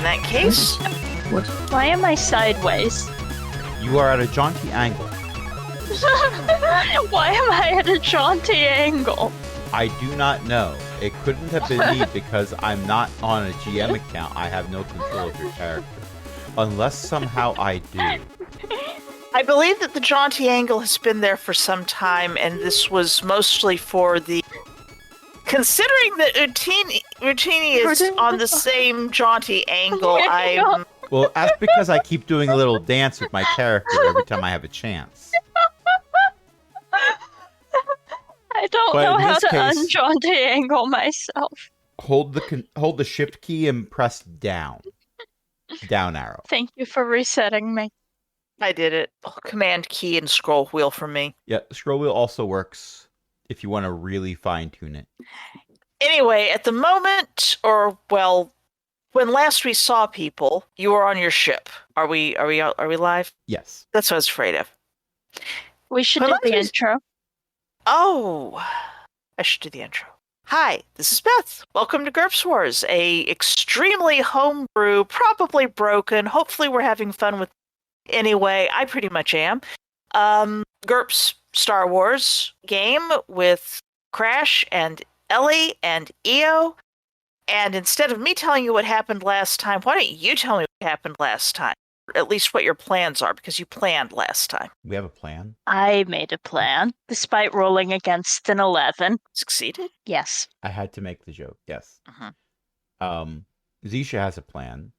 in that case. What? Why am I sideways? You are at a jaunty angle. Why am I at a jaunty angle? I do not know. It couldn't have been me because I'm not on a GM account. I have no control of your character. Unless somehow I do. I believe that the jaunty angle has been there for some time, and this was mostly for the... Considering that Routini is on the same jaunty angle, I'm... Well, that's because I keep doing a little dance with my character every time I have a chance. I don't But know in how this to case- unjaunty angle myself. Hold the shift key and press down. Down arrow. Thank you for resetting me. I did it. Command key and scroll wheel for me. Yeah, scroll wheel also works if you want to really fine tune it. Anyway, at the moment, or well, when last we saw people, you were on your ship. Are we live? Yes. That's what I was afraid of. We should Well, do the that's- intro. Oh, I should do the intro. Hi, this is Beth. Welcome to GURPS Wars, a extremely homebrew, probably broken. Hopefully, we're having fun with. Anyway, I pretty much am. GURPS Star Wars game with Crash and Ellie and EO. And instead of me telling you what happened last time, why don't you tell me what happened last time? Or at least what your plans are, because you planned last time. We have a plan. I made a plan, despite rolling against an 11. Succeeded? Yes. I had to make the joke. Yes. Mhm. Zisha has a plan.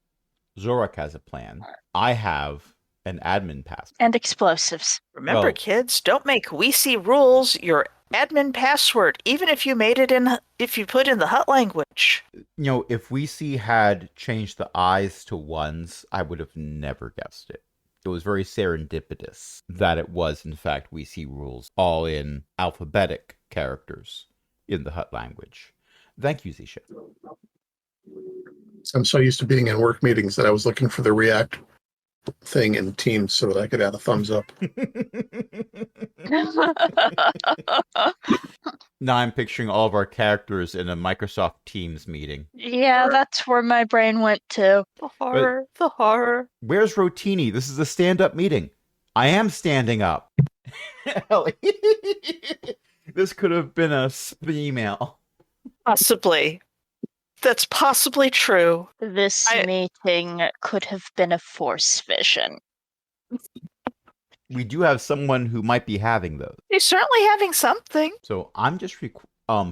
Zorak has a plan. I have an admin pass. And explosives. Remember, Well- kids, don't make we see rules your admin password, even if you made it in, if you put in the HUT language. You know, if VC had changed the I's to ones, I would have never guessed it. It was very serendipitous that it was, in fact, VC rules, all in alphabetic characters in the HUT language. Thank you, Zisha. I'm so used to being in work meetings that I was looking for the React thing in Teams so that I could add a thumbs up. Now I'm picturing all of our characters in a Microsoft Teams meeting. Yeah, that's where my brain went to. The horror, the horror. Where's Rotini? This is a stand-up meeting. I am standing up. Ellie. This could have been a email. Possibly. That's possibly true. This meeting could have been a force vision. We do have someone who might be having those. You're certainly having something. So I'm just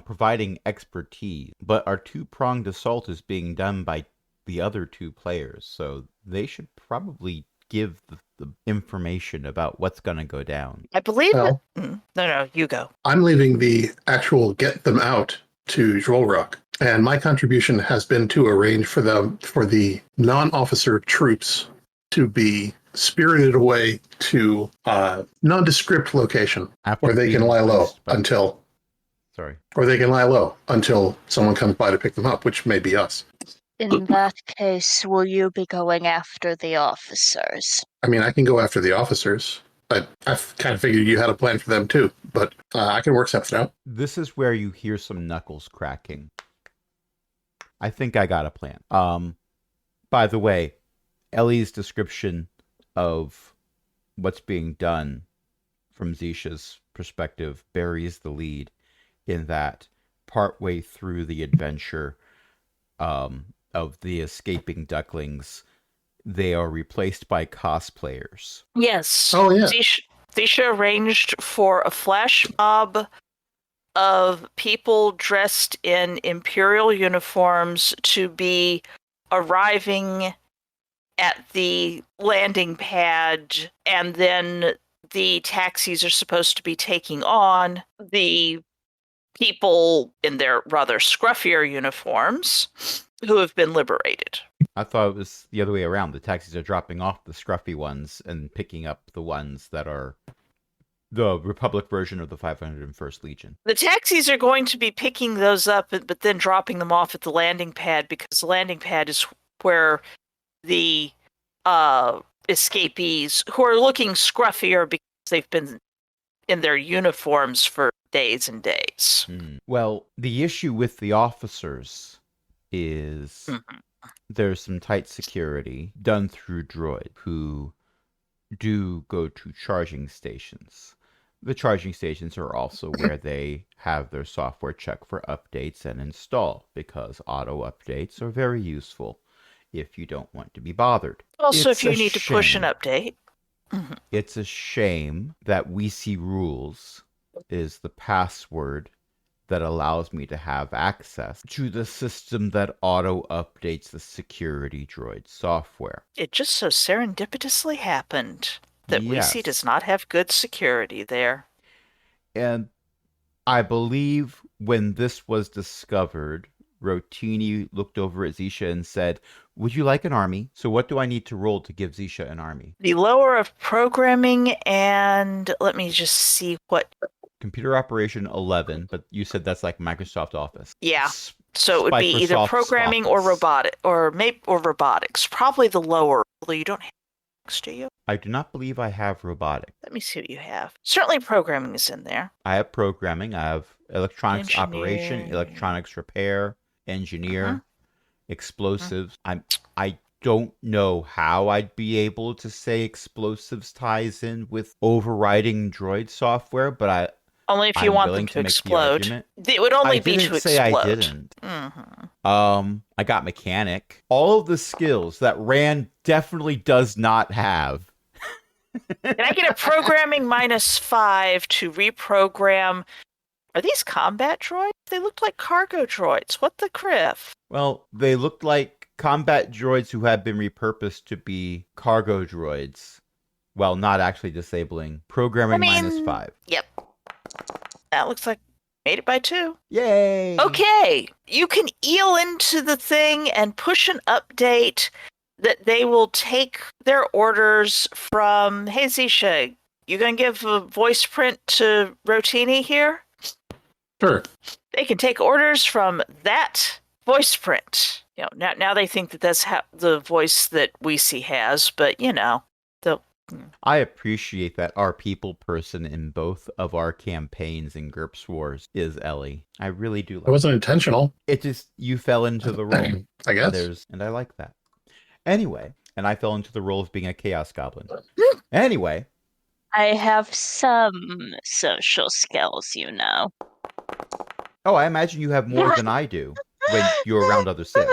providing expertise, but our two-pronged assault is being done by the other two players, so they should probably give the information about what's going to go down. I believe Well- that. No, you go. I'm leaving the actual get them out to Jolrock, and my contribution has been to arrange for the non-officer troops to be spirited away to a nondescript location After where they being can lie low released by- until someone comes by to pick them up, which may be us. In that case, will you be going after the officers? I mean, I can go after the officers. I kind of figured you had a plan for them too, but I can work something out. This is where you hear some knuckles cracking. I think I got a plan. By the way, Ellie's description of what's being done from Zisha's perspective buries the lead in that partway through the adventure of the escaping ducklings, they are replaced by cosplayers. Yes. Oh, yeah. Zisha arranged for a flash mob of people dressed in Imperial uniforms to be arriving at the landing pad, and then the taxis are supposed to be taking on the people in their rather scruffier uniforms who have been liberated. I thought it was the other way around. The taxis are dropping off the scruffy ones and picking up the ones that are the Republic version of the 501st Legion. The taxis are going to be picking those up, but then dropping them off at the landing pad, because the landing pad is where the escapees, who are looking scruffier because they've been in their uniforms for days and days. Well, the issue with the officers is there's some tight security done through droid who do go to charging stations. The charging stations are also where they have their software check for updates and install, because auto updates are very useful if you don't want to be bothered. Also, It's if you a need to push an shame. update. Mhm. It's a shame that We See Rules is the password that allows me to have access to the system that auto updates the security droid software. It just so serendipitously happened that WeC Yes. does not have good security there. And I believe when this was discovered, Rotini looked over at Zisha and said, "Would you like an army? So what do I need to roll to give Zisha an army?" The lower of programming, and let me just see what. Computer operation 11, but you said that's like Microsoft Office. Yeah. So it would be either Microsoft's programming or Office. robotic, or robotics. Probably the lower. Although you don't have robotics, do you? I do not believe I have robotic. Let me see what you have. Certainly programming is in there. I have programming. I have electronics operation, Engineering. electronics repair, engineer, explosives. I don't know how I'd be able to say explosives ties in with overriding droid software, but Only if you I'm want willing them to make the explode. argument. It would only I be didn't to say explode. I didn't. Mm-hmm. I got mechanic. All of the skills that Rand definitely does not have. Can I get a programming -5 to reprogram? Are these combat droids? They look like cargo droids. What the criff? Well, they looked like combat droids who had been repurposed to be cargo droids, while not actually disabling. Programming -5. Yep. That looks like made it by 2. Yay! Okay, you can eel into the thing and push an update that they will take their orders from. Hey, Zisha, you gonna give a voice print to Rotini here? Sure. They can take orders from that voice print. You know, now they think that that's the voice that WeC has, but you know, I appreciate that our people person in both of our campaigns in GURPS Wars is Ellie. I really do. It wasn't intentional. It just, you fell into the role. I guess. And I like that. Anyway, and I fell into the role of being a Chaos Goblin. Anyway. I have some social skills, you know. Oh, I imagine you have more than I do when you're around other Sith.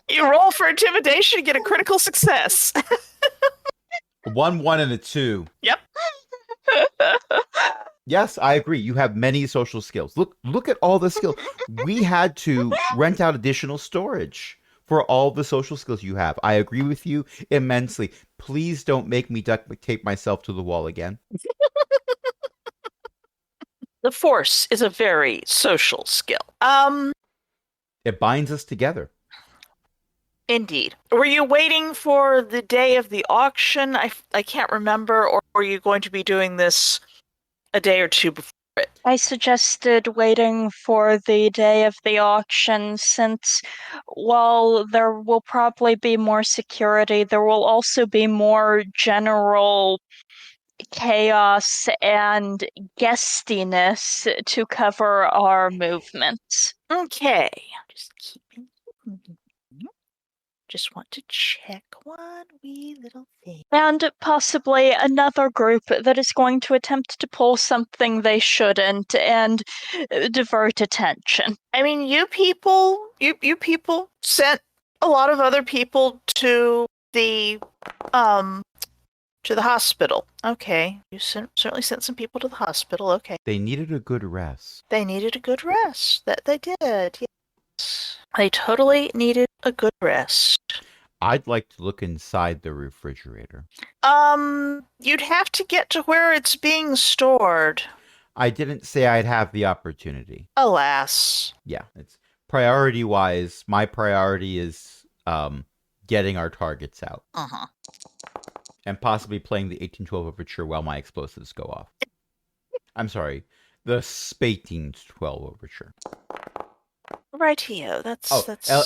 You roll for intimidation and get a critical success. 1, 1, and a 2. Yep. Yes, I agree. You have many social skills. Look at all the skills. We had to rent out additional storage for all the social skills you have. I agree with you immensely. Please don't make me duct tape myself to the wall again. The Force is a very social skill. It binds us together. Indeed. Were you waiting for the day of the auction? I can't remember, or were you going to be doing this a day or two before it? I suggested waiting for the day of the auction since, while there will probably be more security, there will also be more general chaos and guestiness to cover our movements. Okay. Just want to check one wee little thing. And possibly another group that is going to attempt to pull something they shouldn't and divert attention. I mean, you people sent a lot of other people to the hospital. Okay. You certainly sent some people to the hospital. Okay. They needed a good rest. They needed a good rest. That they did. Yes. They totally needed a good rest. I'd like to look inside the refrigerator. You'd have to get to where it's being stored. I didn't say I'd have the opportunity. Alas. Yeah, it's priority-wise, my priority is getting our targets out. Uh-huh. And possibly playing the 1812 Overture while my explosives go off. I'm sorry, the 1812 Overture. Rightio. That's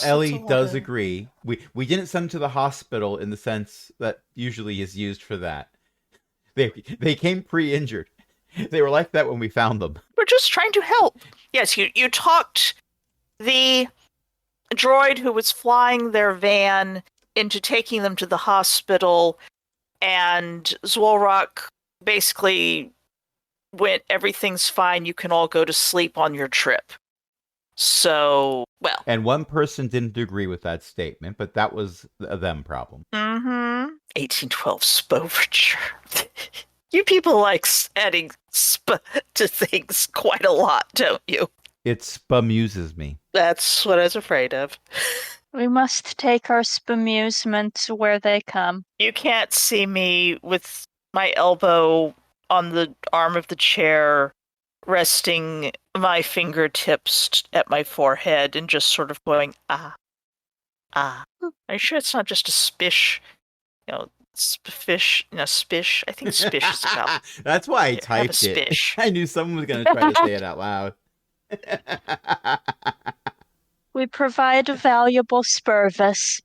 Ellie that's does agree. We didn't send them to the hospital in the sense that usually is used for that. They came pre-injured. They were like that when we found them. We're just trying to help. Yes, you talked the droid who was flying their van into taking them to the hospital, and Zwolrock basically went, everything's fine, you can all go to sleep on your trip. So, well. And one person didn't agree with that statement, but that was a them problem. 1812 Overture. You people like adding sp to things quite a lot, don't you? It bemuses me. That's what I was afraid of. We must take our bemusement where they come. You can't see me with my elbow on the arm of the chair, resting my fingertips at my forehead and just sort of going, ah. Are you sure it's not just a spish? Spish. I think spish is about. That's why I typed it. Spish. I knew someone was going to try to say it out loud. We provide a valuable service.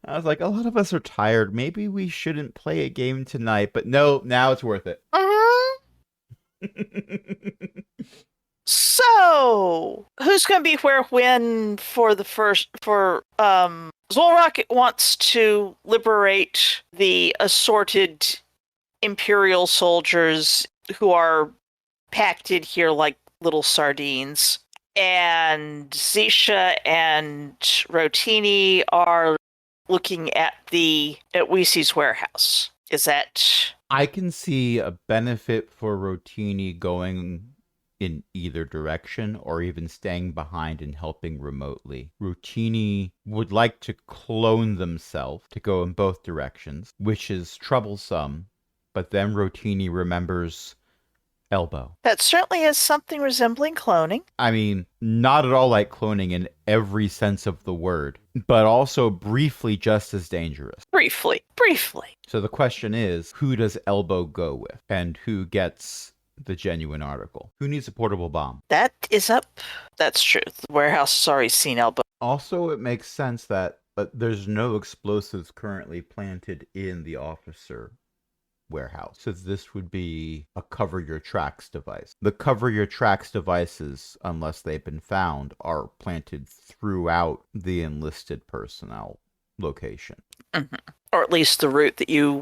I was like, a lot of us are tired. Maybe we shouldn't play a game tonight. But no, now it's worth it. So, who's going to be where when for the first, Zwolrock wants to liberate the assorted Imperial soldiers who are packed in here like little sardines. And Zisha and Rotini are looking at Weesey's warehouse. Is that... I can see a benefit for Rotini going in either direction or even staying behind and helping remotely. Rotini would like to clone themselves to go in both directions, which is troublesome, but then Rotini remembers Elbow. That certainly is something resembling cloning. I mean, not at all like cloning in every sense of the word, but also briefly just as dangerous. Briefly. So the question is, who does Elbow go with? And who gets the genuine article? Who needs a portable bomb? That is up. That's true. The warehouse has already seen Elbow. Also, it makes sense that there's no explosives currently planted in the officer warehouse. So this would be a cover your tracks device. The cover your tracks devices, unless they've been found, are planted throughout the enlisted personnel location. Mm-hmm. Or at least the route that you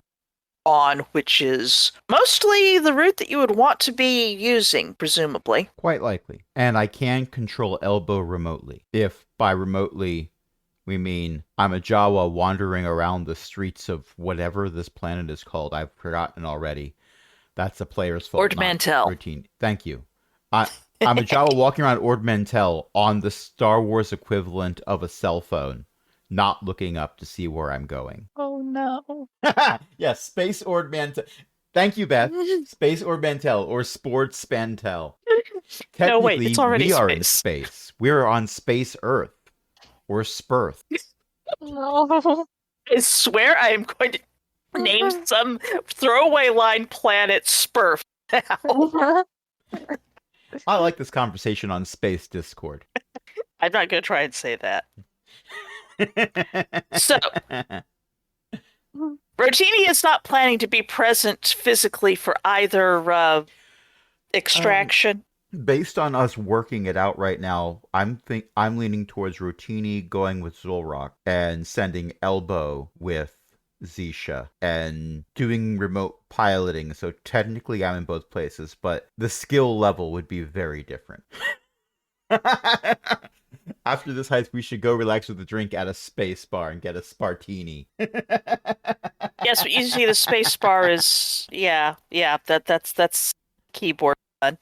on, which is mostly the route that you would want to be using, presumably. Quite likely. And I can control Elbow remotely. If by remotely we mean I'm a Jawa wandering around the streets of whatever this planet is called. I've forgotten already. That's a player's fault. Ord Mantell. Routine. Thank you. I'm a Jawa walking around Ord Mantell on the Star Wars equivalent of a cell phone, not looking up to see where I'm going. Oh no. Yes, Space Ord Mantell. Thank you, Beth. Space Ord Mantell or Sports Spantel. Technically, no, wait, it's already we space. are in space. We're on Space Earth. Or Spurth. No. I swear I am going to name some throwaway line planet Spurf now. I like this conversation on Space Discord. I'm not going to try and say that. So, Rotini is not planning to be present physically for either extraction. Based on us working it out right now, I'm leaning towards Rotini going with Zulrock and sending Elbow with Zisha and doing remote piloting. So technically I'm in both places, but the skill level would be very different. After this heist, we should go relax with a drink at a space bar and get a Spartini. Yes, but you see the space bar is that's keyboard fun.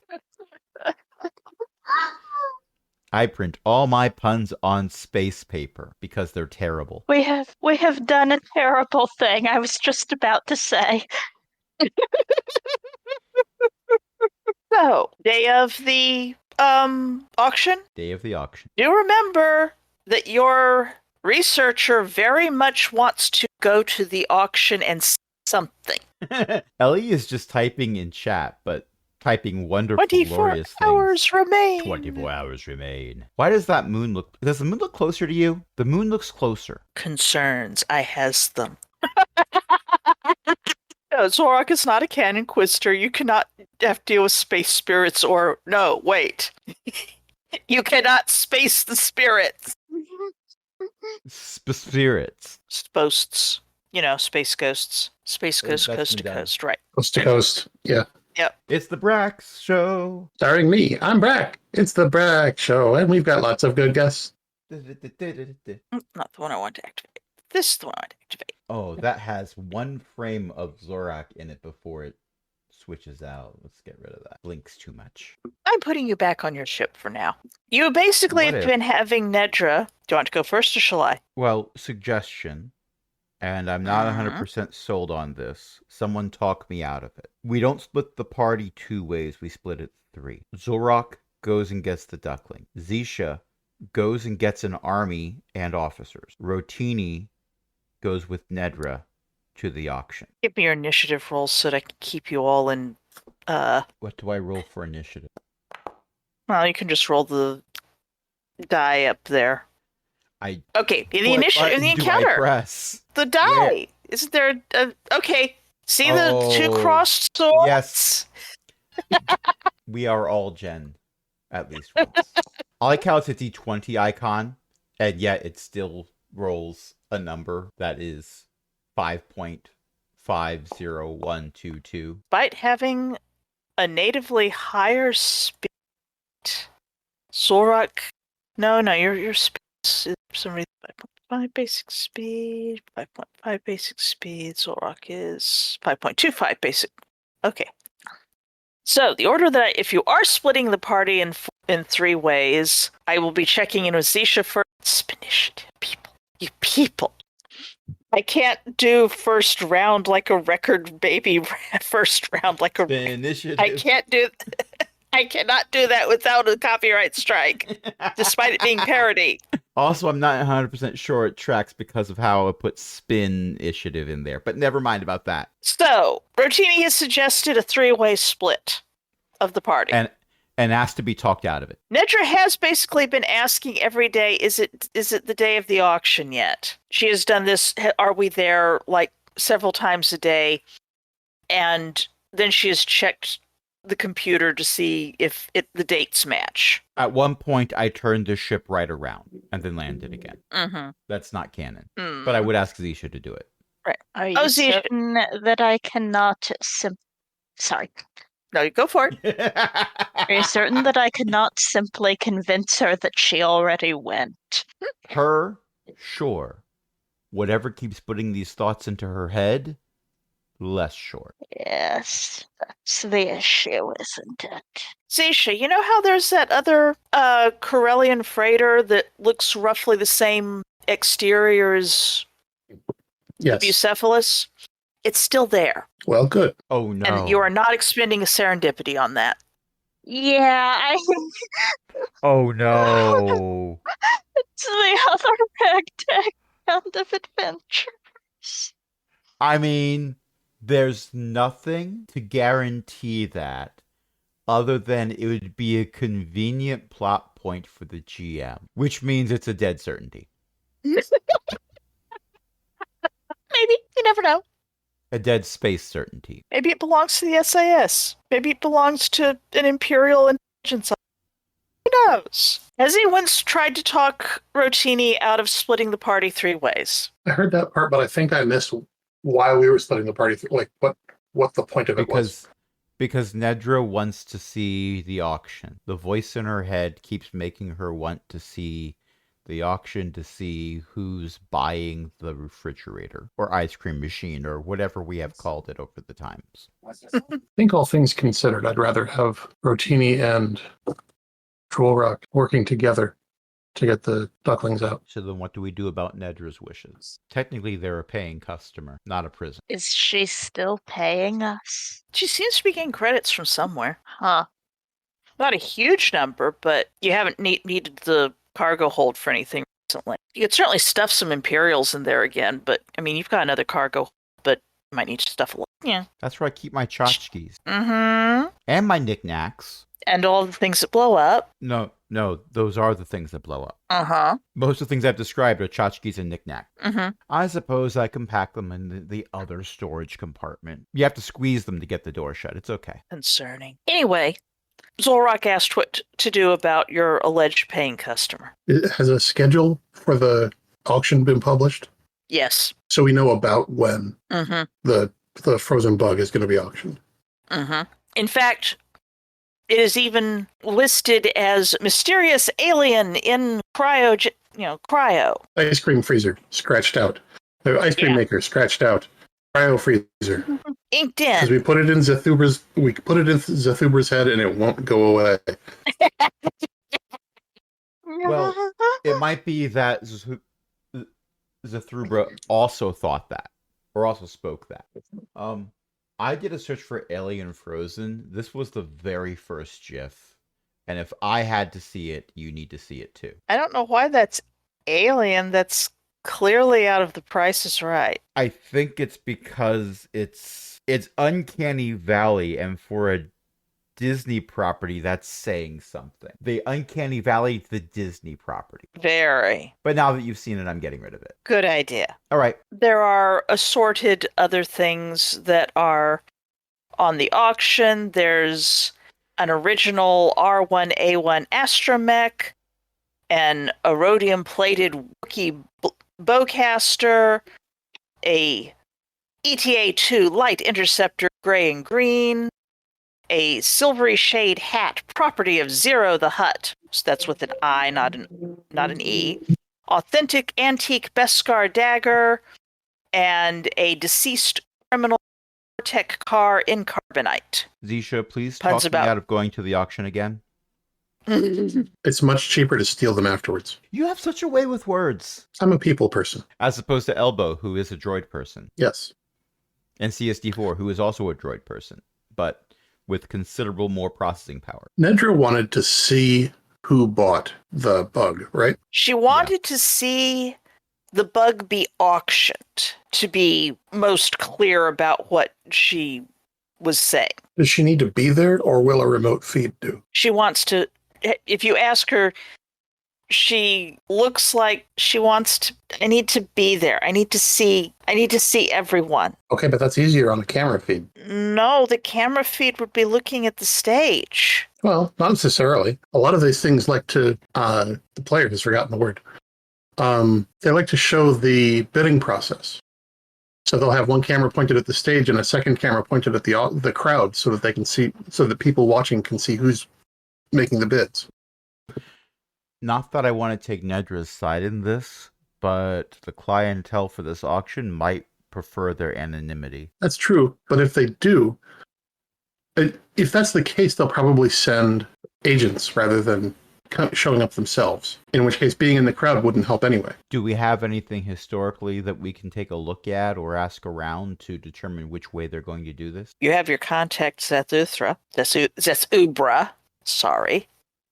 I print all my puns on space paper because they're terrible. We have done a terrible thing. I was just about to say. So, day of the auction. Day of the auction. Do remember that your researcher very much wants to go to the auction and see something. Ellie is just typing in chat, but typing wonderful, 24 glorious hours things. remain. 24 hours remain. Why does that moon look... Does the moon look closer to you? The moon looks closer. Concerns. I has them. No, Zorak is not a canon Inquisitor. You cannot have to deal with space spirits or... No, wait. You cannot space the spirits. Spirits. Ghosts. You know, space ghosts. Space ghosts, That's coast to been done. coast, right. Coast to coast. Yeah. It's the Brax Show. Starring me. I'm Brack. It's the Brack Show, and we've got lots of good guests. Not the one I want to activate. This is the one I want to activate. Oh, that has one frame of Zorak in it before it switches out. Let's get rid of that. Blinks too much. I'm putting you back on your ship for now. You basically What have if? been having Nedra. Do you want to go first or shall I? Well, suggestion, and I'm not 100% sold on this. Someone talk me out of it. We don't split the party 2 ways. We split it 3. Zorak goes and gets the duckling. Zisha goes and gets an army and officers. Rotini goes with Nedra to the auction. Give me your initiative rolls so that I can keep you all in... What do I roll for initiative? Well, you can just roll the die up there. Okay, in the initiative, in the encounter, Press? the die. Isn't there okay, see the 2 crossed swords? Yes. We are all Jen, at least once. I like how it's a D20 icon, and yet it still rolls a number that is 5.50122. Despite having a natively higher speed, Zorak. No, your speed is for some reason 5.5 basic speed, 5.5 basic speed. Zorak is 5.25 basic. Okay. So the order that if you are splitting the party in 3 ways, I will be checking in with Zisha first. Initiative, people. You people. I can't do first round like a record baby. First round like a initiative. I cannot do that without a copyright strike, despite it being parody. Also, I'm not 100% sure it tracks because of how I put spin initiative in there, but never mind about that. So, Rotini has suggested a 3-way split of the party. And asked to be talked out of it. Nedra has basically been asking every day, is it the day of the auction yet? She has done this, are we there, like, several times a day, and then she has checked the computer to see if the dates match. At one point, I turned the ship right around and then landed again. Mm-hmm. That's not canon. But I would ask Zisha to do it. Right. Are you certain that I cannot Sorry. No, you go for it. Are you certain that I cannot simply convince her that she already went? Her? Sure. Whatever keeps putting these thoughts into her head, less sure. Yes, that's the issue, isn't it? Zisha, you know how there's that other Corellian freighter that looks roughly the same exterior as Yes. Bucephalus? It's still there. Well, good. Oh, no. And you are not expending a serendipity on that. Yeah, Oh, no. It's the other ragtag kind of adventures. I mean, there's nothing to guarantee that other than it would be a convenient plot point for the GM, which means it's a dead certainty. Maybe. You never know. A dead space certainty. Maybe it belongs to the SAS. Maybe it belongs to an Imperial intelligence. Who knows? Has anyone tried to talk Rotini out of splitting the party 3 ways? I heard that part, but I think I missed why we were splitting the party. Like what the point of it was. Because Nedra wants to see the auction. The voice in her head keeps making her want to see the auction, to see who's buying the refrigerator or ice cream machine or whatever we have called it over the times. I think all things considered, I'd rather have Rotini and Trollrock working together to get the ducklings out. So then what do we do about Nedra's wishes? Technically, they're a paying customer, not a prison. Is she still paying us? She seems to be getting credits from somewhere. Huh. Not a huge number, but you haven't needed the cargo hold for anything recently. You could certainly stuff some Imperials in there again, but, I mean, you've got another cargo, but you might need to stuff a lot. Yeah. That's where I keep my tchotchkes. Mm-hmm. And my knickknacks. And all the things that blow up. No, those are the things that blow up. Uh-huh. Most of the things I've described are tchotchkes and knickknack. Mm-hmm. I suppose I can pack them in the other storage compartment. You have to squeeze them to get the door shut. It's okay. Concerning. Anyway, Zolrock asked what to do about your alleged paying customer. Has a schedule for the auction been published? Yes. So we know about when Mm-hmm. the frozen bug is going to be auctioned. Mm-hmm. In fact, it is even listed as mysterious alien in cryo. Ice cream freezer, scratched out. The ice cream maker, scratched out. Cryo freezer. Inked Because in. we put it in Zathubra's head and it won't go away. Well, it might be that Zathubra also thought that, or also spoke that. I did a search for Alien Frozen. This was the very first GIF. And if I had to see it, you need to see it too. I don't know why that's alien. That's clearly out of The Price is Right. I think it's because it's Uncanny Valley, and for a Disney property, that's saying something. The Uncanny Valley, the Disney property. Very. But now that you've seen it, I'm getting rid of it. Good idea. All right. There are assorted other things that are on the auction. There's an original R1A1 astromech, an iridium-plated Wookiee bowcaster, a ETA-2 light interceptor gray and green, a silvery shade hat, property of Zero the Hutt. So that's with an I, not an E. Authentic antique Beskar dagger, and a deceased criminal tech car in carbonite. Zisha, please Puns talk me out of going to the auction again. It's much cheaper to steal them afterwards. You have such a way with words. I'm a people person. As opposed to Elbow, who is a droid person. Yes. And CSD4, who is also a droid person, but with considerable more processing power. Nedra wanted to see who bought the bug, right? She wanted to see the bug be auctioned to be most clear about what she was saying. Does she need to be there, or will a remote feed do? She wants to, if you ask her, she looks like she wants to, I need to be there. I need to see everyone. Okay, but that's easier on the camera feed. No, the camera feed would be looking at the stage. Well, not necessarily. A lot of these things like to, the player has forgotten the word. They like to show the bidding process. So they'll have one camera pointed at the stage and a second camera pointed at the crowd so that they can see, so that people watching can see who's making the bids. Not that I want to take Nedra's side in this, but the clientele for this auction might prefer their anonymity. That's true, but if they do, if that's the case, they'll probably send agents rather than showing up themselves, in which case being in the crowd wouldn't help anyway. Do we have anything historically that we can take a look at or ask around to determine which way they're going to do this? You have your contact Zathubra. Sorry.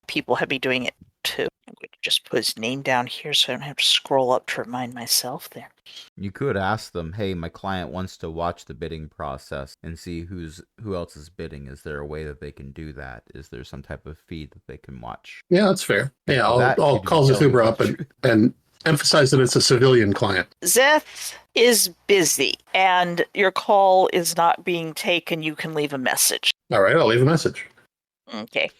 People have been doing it too. I'm going to just put his name down here so I don't have to scroll up to remind myself there. You could ask them, hey, my client wants to watch the bidding process and see who else is bidding. Is there a way that they can do that? Is there some type of feed that they can watch? Yeah, that's fair. Yeah, I'll call Zathubra up and emphasize that it's a civilian client. Zeth is busy, and your call is not being taken. You can leave a message. All right, I'll leave a message. Okay.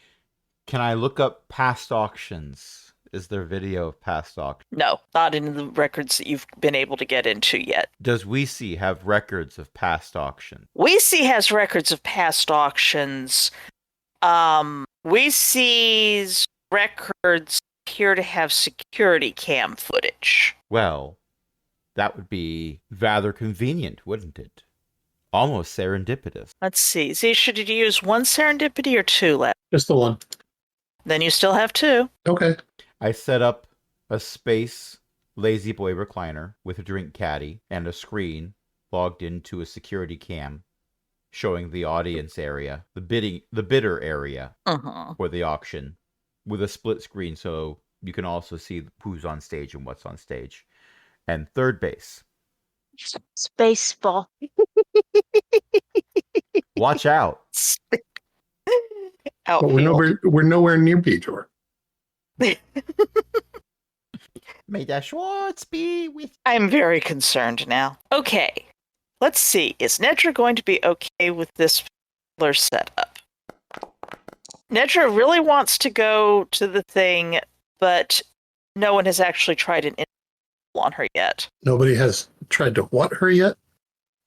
Can I look up past auctions? Is there video of past auctions? No, not in the records that you've been able to get into yet. Does WeSee have records of past auctions? WeSee has records of past auctions. WeSee's records appear to have security cam footage. Well, that would be rather convenient, wouldn't it? Almost serendipitous. Let's see. Should you use one serendipity or two left? Just the one. Then you still have two. Okay. I set up a space lazy boy recliner with a drink caddy and a screen logged into a security cam showing the audience area, the bidder area for the auction with a split screen so you can also see who's on stage and what's on stage. And third base. Spaceball. Watch out. But we're nowhere near Bjor. May the Schwartz be with. I'm very concerned now. Okay, let's see. Is Nedra going to be okay with this particular setup? Nedra really wants to go to the thing, but no one has actually tried an influence on her yet. Nobody has tried to what her yet?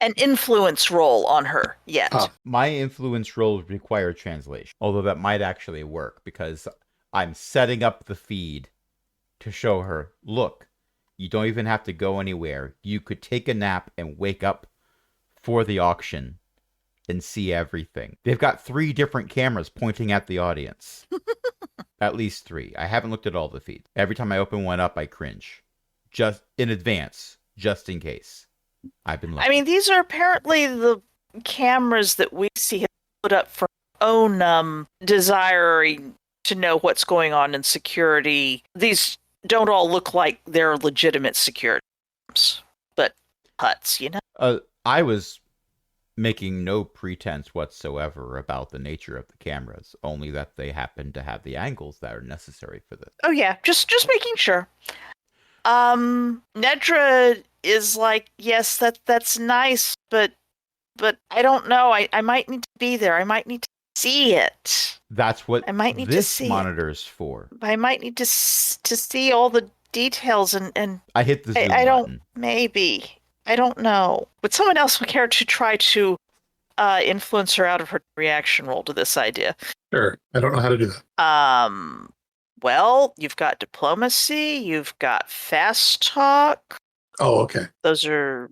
An influence roll on her yet. My influence roll would require translation, although that might actually work because I'm setting up the feed to show her, look, you don't even have to go anywhere. You could take a nap and wake up for the auction and see everything. They've got 3 different cameras pointing at the audience. At least 3. I haven't looked at all the feeds. Every time I open one up, I cringe. Just in advance, just in case. I've been lucky. I mean, these are apparently the cameras that we see have put up for our own desiring to know what's going on in security. These don't all look like they're legitimate security cameras, but huts, you know? I was making no pretense whatsoever about the nature of the cameras, only that they happen to have the angles that are necessary for this. Oh yeah, just making sure. Nedra is like, yes, that's nice, but I don't know. I might need to be there. I might need to see it. That's what I might need this to see monitor's for. I might need to see all the details and I hit the zoom I don't button. maybe. I don't know. Would someone else care to try to influence her out of her reaction roll to this idea? Sure. I don't know how to do that. Well, you've got diplomacy, you've got fast talk. Oh, okay. Those are.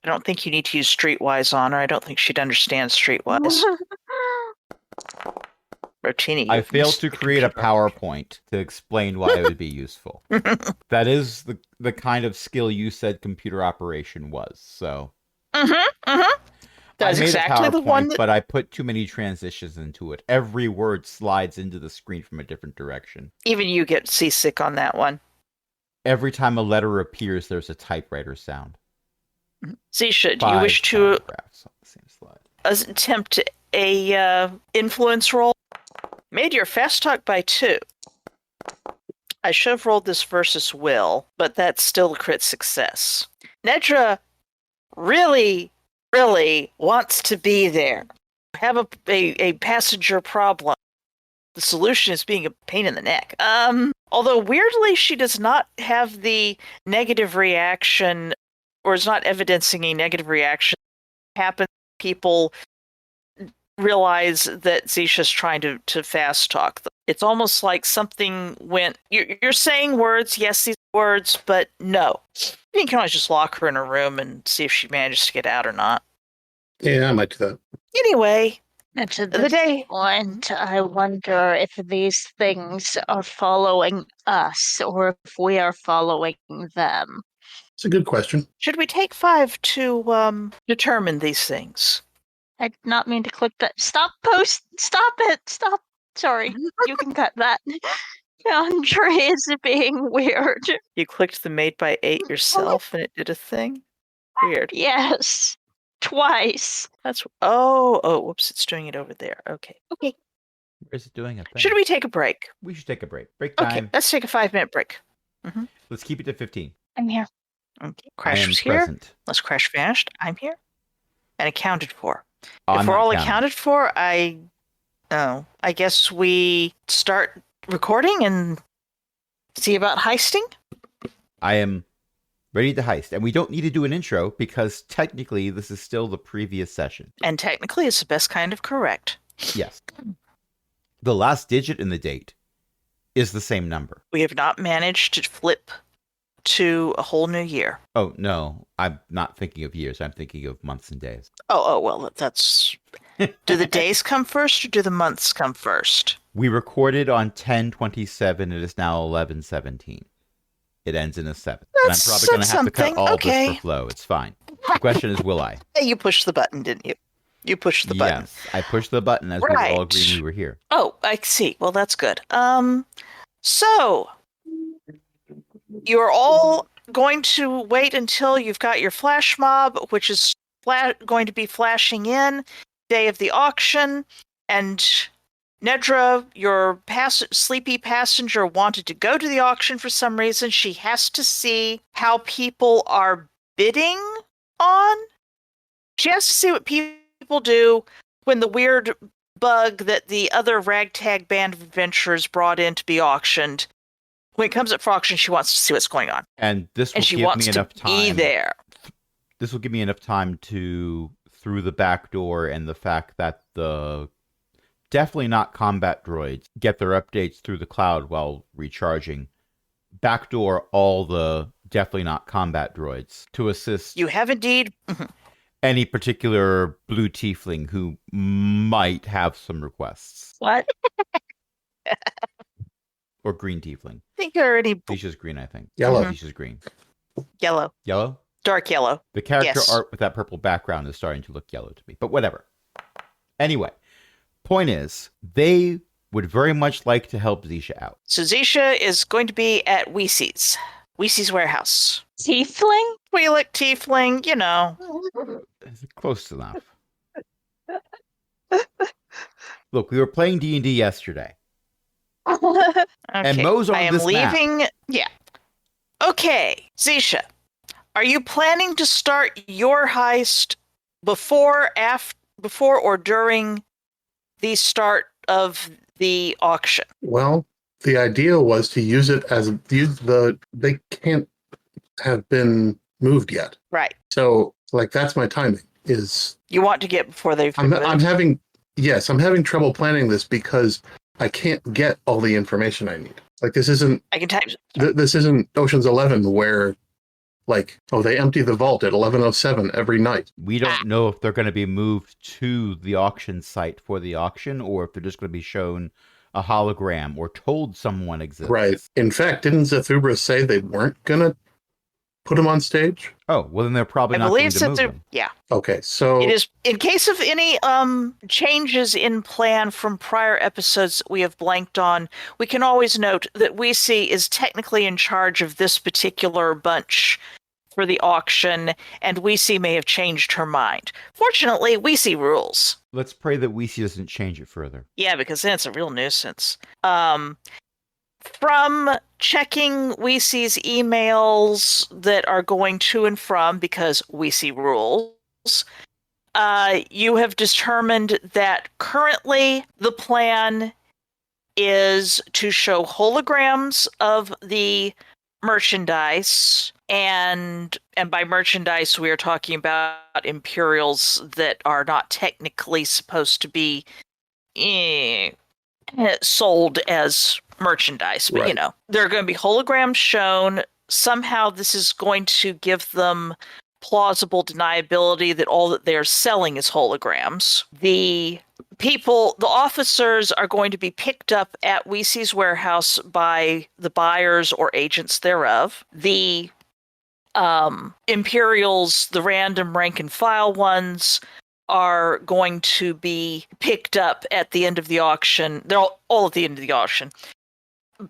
I don't think you need to use Streetwise on her. I don't think she'd understand Streetwise. Rotini. I failed to create a PowerPoint to explain why it would be useful. That is the kind of skill you said computer operation was. So. That's I made exactly a PowerPoint, the one that... but I put too many transitions into it. Every word slides into the screen from a different direction. Even you get seasick on that one. Every time a letter appears, there's a typewriter sound. Zisha, do you wish to paragraphs on the same slide. Attempt a influence roll? Made your fast talk by 2. I should have rolled this versus Will, but that's still a crit success. Nedra really wants to be there. Have a passenger problem. The solution is being a pain in the neck. Although weirdly, she does not have the negative reaction, or is not evidencing a negative reaction. Happen, people realize that Zisha's trying to fast talk them. It's almost like something went. You're saying words, yes, these words, but no. You can always just lock her in a room and see if she manages to get out or not. Yeah, I might do that. Anyway, And to the this day. point, I wonder if these things are following us or if we are following them. It's a good question. Should we take 5 to determine these things? I did not mean to click that. Stop it! Stop! Sorry, you can cut that. Andre is being weird. You clicked the made by 8 yourself and it did a thing? Weird. Yes. Twice. That's whoops, it's doing it over there. Okay. Where's it doing a thing? Should we take a break? We should take a break. Break time. Okay, let's take a 5-minute break. Let's keep it to 15. I'm here. Okay. I Crash am was here. present. Let's Crash vanished. I'm here. And accounted for. I'm If we're not all counting. accounted for, I guess we start recording and see about heisting. I am ready to heist. And we don't need to do an intro because technically this is still the previous session. And technically, it's the best kind of correct. Yes. The last digit in the date is the same number. We have not managed to flip to a whole new year. Oh, no. I'm not thinking of years. I'm thinking of months and days. Oh, well, that's... Do the days come first or do the months come first? We recorded on 10/27. It is now 11/17. It ends in a 7. And I'm probably going to have to cut something. all Okay. this for flow. It's fine. The question is, will I? Hey, you pushed the button, didn't you? You pushed the button. Yes, I pushed the button as we were all Right. agreeing we were here. Oh, I see. Well, that's good. So you're all going to wait until you've got your flash mob, which is going to be flashing in day of the auction, and Nedra, your sleepy passenger, wanted to go to the auction for some reason. She has to see how people are bidding on. She has to see what people do when the weird bug that the other ragtag band of adventurers brought in to be auctioned. When it comes up for auction, she wants to see what's going on. And this will And she give wants me to enough be time. there. This will give me enough time to, through the back door and the fact that the definitely not combat droids get their updates through the cloud while recharging, backdoor all the definitely not combat droids to assist You have indeed. any particular blue tiefling who might have some requests. What? Or green tiefling. I think there are any Tisha's green, I think. Yellow. Tisha's green. yellow, Yellow? dark yellow. The character Yes. art with that purple background is starting to look yellow to me, but whatever. Anyway, point is, they would very much like to help Zisha out. So Zisha is going to be at Weesey's warehouse. Tiefling? Twi'lek tiefling, you know. Close enough. Look, we were playing D&D yesterday. Okay. And Mo's on I am this map. leaving. Yeah. Okay, Zisha, are you planning to start your heist before or during the start of the auction? Well, the idea was to use it as they can't have been moved yet. Right. So like that's my timing is You want to get before they've I'm moved. I'm having trouble planning this because I can't get all the information I need. Like this isn't I can type. this isn't Ocean's 11 where like, oh, they empty the vault at 11:07 every night. We don't know if they're going to be moved to the auction site for the auction or if they're just going to be shown a hologram or told someone exists. Right. In fact, didn't Zathubra say they weren't going to put him on stage? Oh, well, then they're probably I not going believe to that move him. yeah. Okay, so It is in case of any changes in plan from prior episodes that we have blanked on, we can always note that Weesey is technically in charge of this particular bunch for the auction, and Weesey may have changed her mind. Fortunately, Weesey rules. Let's pray that Weesey doesn't change it further. Yeah, because then it's a real nuisance. From checking Weesey's emails that are going to and from, because Weesey rules, you have determined that currently the plan is to show holograms of the merchandise, and by merchandise we are talking about Imperials that are not technically supposed to be sold as merchandise, but Right. you know, there are going to be holograms shown. Somehow this is going to give them plausible deniability that all that they're selling is holograms. The officers are going to be picked up at Weesey's warehouse by the buyers or agents thereof. The Imperials, the random rank and file ones, are going to be picked up at the end of the auction. They're all at the end of the auction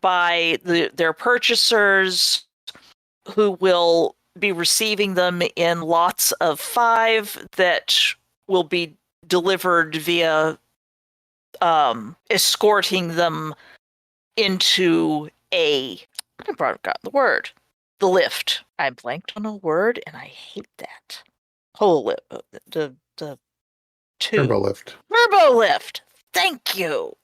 by their purchasers, who will be receiving them in lots of 5 that will be delivered via escorting them into I forgot the word. The lift. I blanked on a word and I hate that. The turbo lift. Turbo lift. Thank you.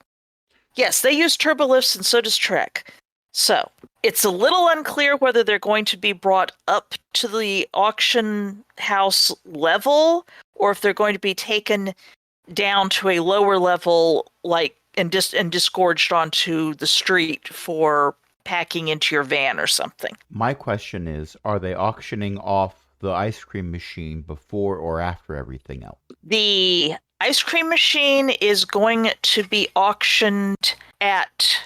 Yes, they use turbo lifts, and so does Trek. So it's a little unclear whether they're going to be brought up to the auction house level or if they're going to be taken down to a lower level, like and disgorged onto the street for packing into your van or something. My question is, are they auctioning off the ice cream machine before or after everything else? The ice cream machine is going to be auctioned at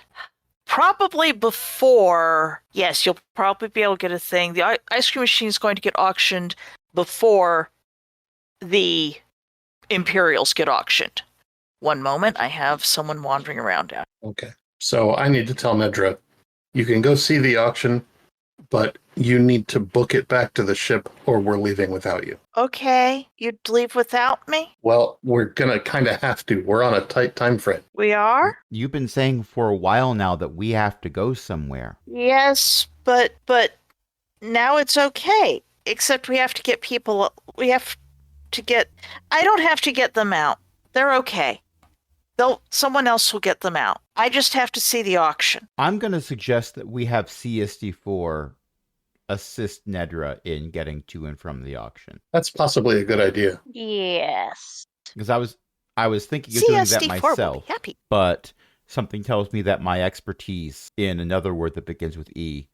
probably before. Yes, you'll probably be able to get a thing. The ice cream machine is going to get auctioned before the Imperials get auctioned. One moment, I have someone wandering around out. Okay. So I need to tell Nedra, you can go see the auction, but you need to book it back to the ship or we're leaving without you. Okay, you'd leave without me? Well, we're gonna kind of have to. We're on a tight time frame. We are? You've been saying for a while now that we have to go somewhere. Yes, but now it's okay. Except we have to get people. We have to get. I don't have to get them out. They're okay. Someone else will get them out. I just have to see the auction. I'm going to suggest that we have CSD4 assist Nedra in getting to and from the auction. That's possibly a good idea. Yes. Because I was thinking of doing that CSD4 will myself, be happy. but something tells me that my expertise in another word that begins with E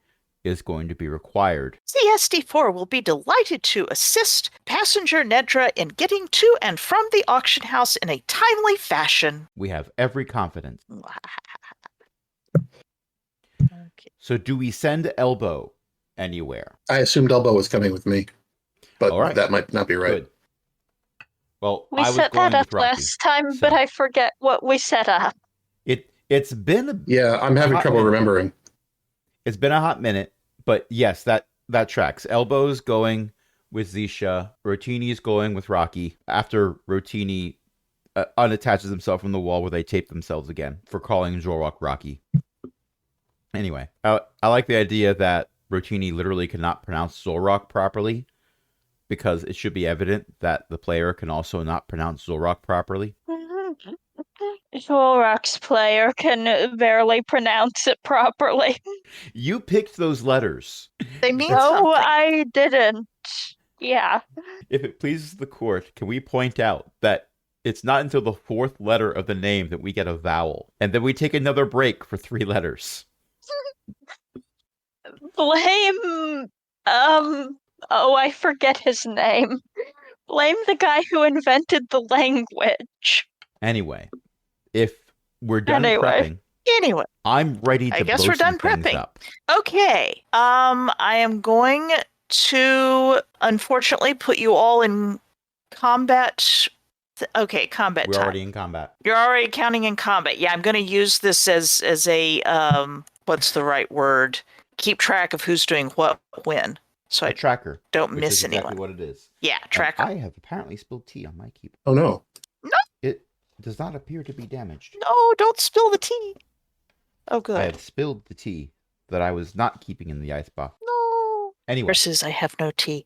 is going to be required. CSD4 will be delighted to assist passenger Nedra in getting to and from the auction house in a timely fashion. We have every confidence. Okay. So do we send Elbow anywhere? I assumed Elbow was coming with me, but All right. that might not be right. Good. Well, We I was set going that up with Rocky, last time, so- but I forget what we set up. It's been a Yeah, I'm having Hot trouble minute. remembering. It's been a hot minute, but yes, that tracks. Elbow's going with Zisha. Rotini's going with Rocky. After Rotini unattaches himself from the wall where they tape themselves again for calling Jorok Rocky. Anyway, I like the idea that Rotini literally cannot pronounce Zorok properly because it should be evident that the player can also not pronounce Zorok properly. Zorok's player can barely pronounce it properly. You picked those letters. They mean No, something. I didn't. Yeah. If it pleases the court, can we point out that it's not until the fourth letter of the name that we get a vowel, and then we take another break for 3 letters? Blame, oh, I forget his name. Blame the guy who invented the language. Anyway, if we're done Anyway. prepping, Anyway, I'm ready to I guess blow we're done some things prepping. up. okay. I am going to unfortunately put you all in combat. Okay, combat We're time. already in combat. You're already counting in combat. Yeah, I'm going to use this as a what's the right word? Keep track of who's doing what when, so A I tracker. don't Which miss is exactly anyone. what it is. Yeah, And tracker. I have apparently spilled tea on my keyboard. Oh no. It does not appear to be damaged. No, don't spill the tea. Oh, I good. have spilled the tea that I was not keeping in the icebox. No. Anyway, Versus I have no tea.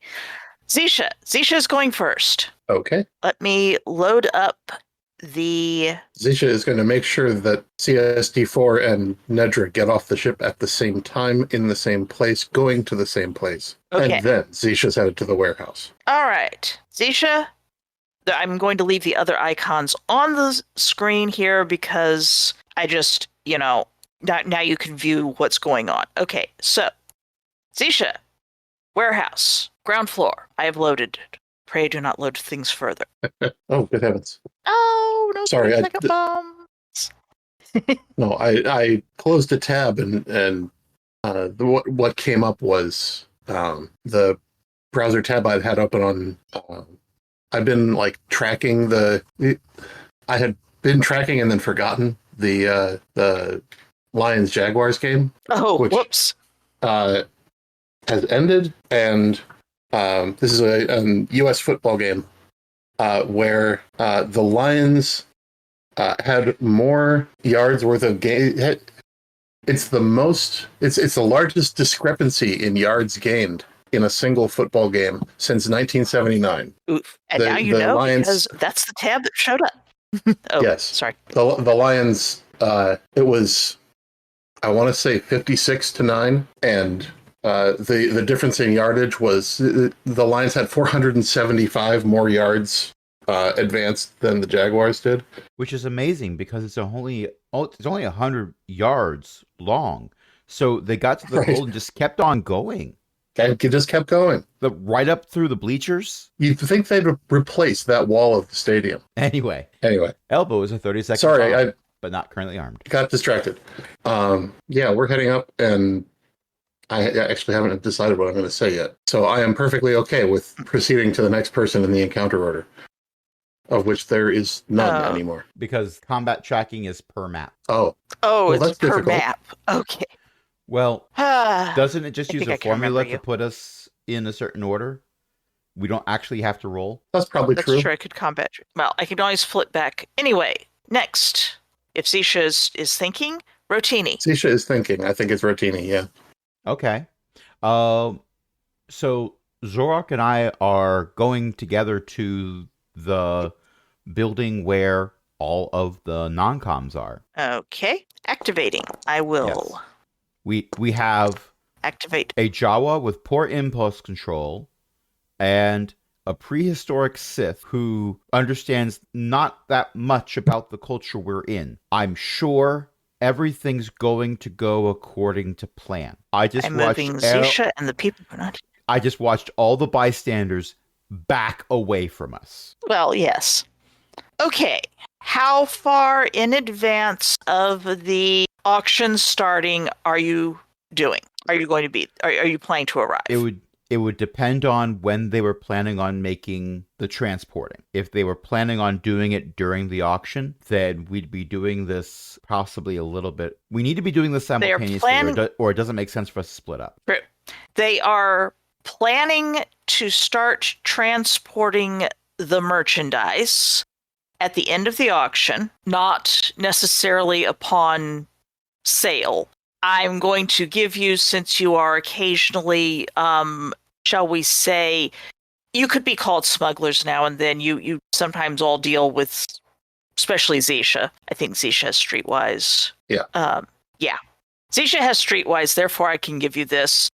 Zisha. Zisha's going first. Okay. Let me load up the. Zisha is going to make sure that CSD4 and Nedra get off the ship at the same time, in the same place, going to the same place. Okay. And then Zisha's headed to the warehouse. All right, Zisha. I'm going to leave the other icons on the screen here because I just, now you can view what's going on. Okay, so Zisha, warehouse, ground floor. I have loaded it. Pray do not load things further. Oh, good heavens. Oh, no, Sorry, I second d- bombs. No, I closed a tab and what came up was the browser tab I'd had open on. I've been like tracking I had been tracking and then forgotten the Lions Jaguars game Oh, Which- whoops. has ended, and this is a U.S. football game where the Lions had more yards worth of game. It's the largest discrepancy in yards gained in a single football game since 1979. Oof. And The- now you the know Lions- because that's the tab that showed up. Oh, Yes. sorry. The Lions, it was, I want to say 56-9, and the difference in yardage was the Lions had 475 more yards advanced than the Jaguars did. which is amazing because it's only 100 yards long. So they got to the Right. goal and just kept on going. And it just kept going. Right up through the bleachers. You'd think they'd replace that wall of the stadium. Anyway, Anyway, Elbow is a 30-second sorry, bomb, I but not currently armed. got distracted. Yeah, we're heading up, and I actually haven't decided what I'm going to say yet. So I am perfectly okay with proceeding to the next person in the encounter order, of which there is none Oh. anymore. Because combat tracking is per map. Oh, Oh, Well, it's that's per difficult. map. Okay. Well, doesn't it just I use think a I can remember formula to you. put us in a certain order? We don't actually have to roll? That's probably That's true. true. I could combat. Well, I can always flip back. Anyway, next. If Zisha is thinking, Rotini. Zisha is thinking. I think it's Rotini, yeah. Okay. So Zorak and I are going together to the building where all of the non-coms are. Okay. Activating. I will Yes. We have activate. a Jawa with poor impulse control and a prehistoric Sith who understands not that much about the culture we're in. I'm sure everything's going to go according to plan. I'm moving Zisha and the people are not. I just watched all the bystanders back away from us. Well, yes. Okay. How far in advance of the auction starting are you doing? Are you going to be? Are you planning to arrive? It would depend on when they were planning on making the transporting. If they were planning on doing it during the auction, then we'd be doing this possibly a little bit. We need to be doing this simultaneously, or it doesn't make sense for us to split up. True. They are planning to start transporting the merchandise at the end of the auction, not necessarily upon sale. I'm going to give you, since you are occasionally, shall we say, you could be called smugglers now and then. You sometimes all deal with, especially Zisha. I think Zisha has Streetwise. Yeah. Yeah. Zisha has Streetwise, therefore I can give you this.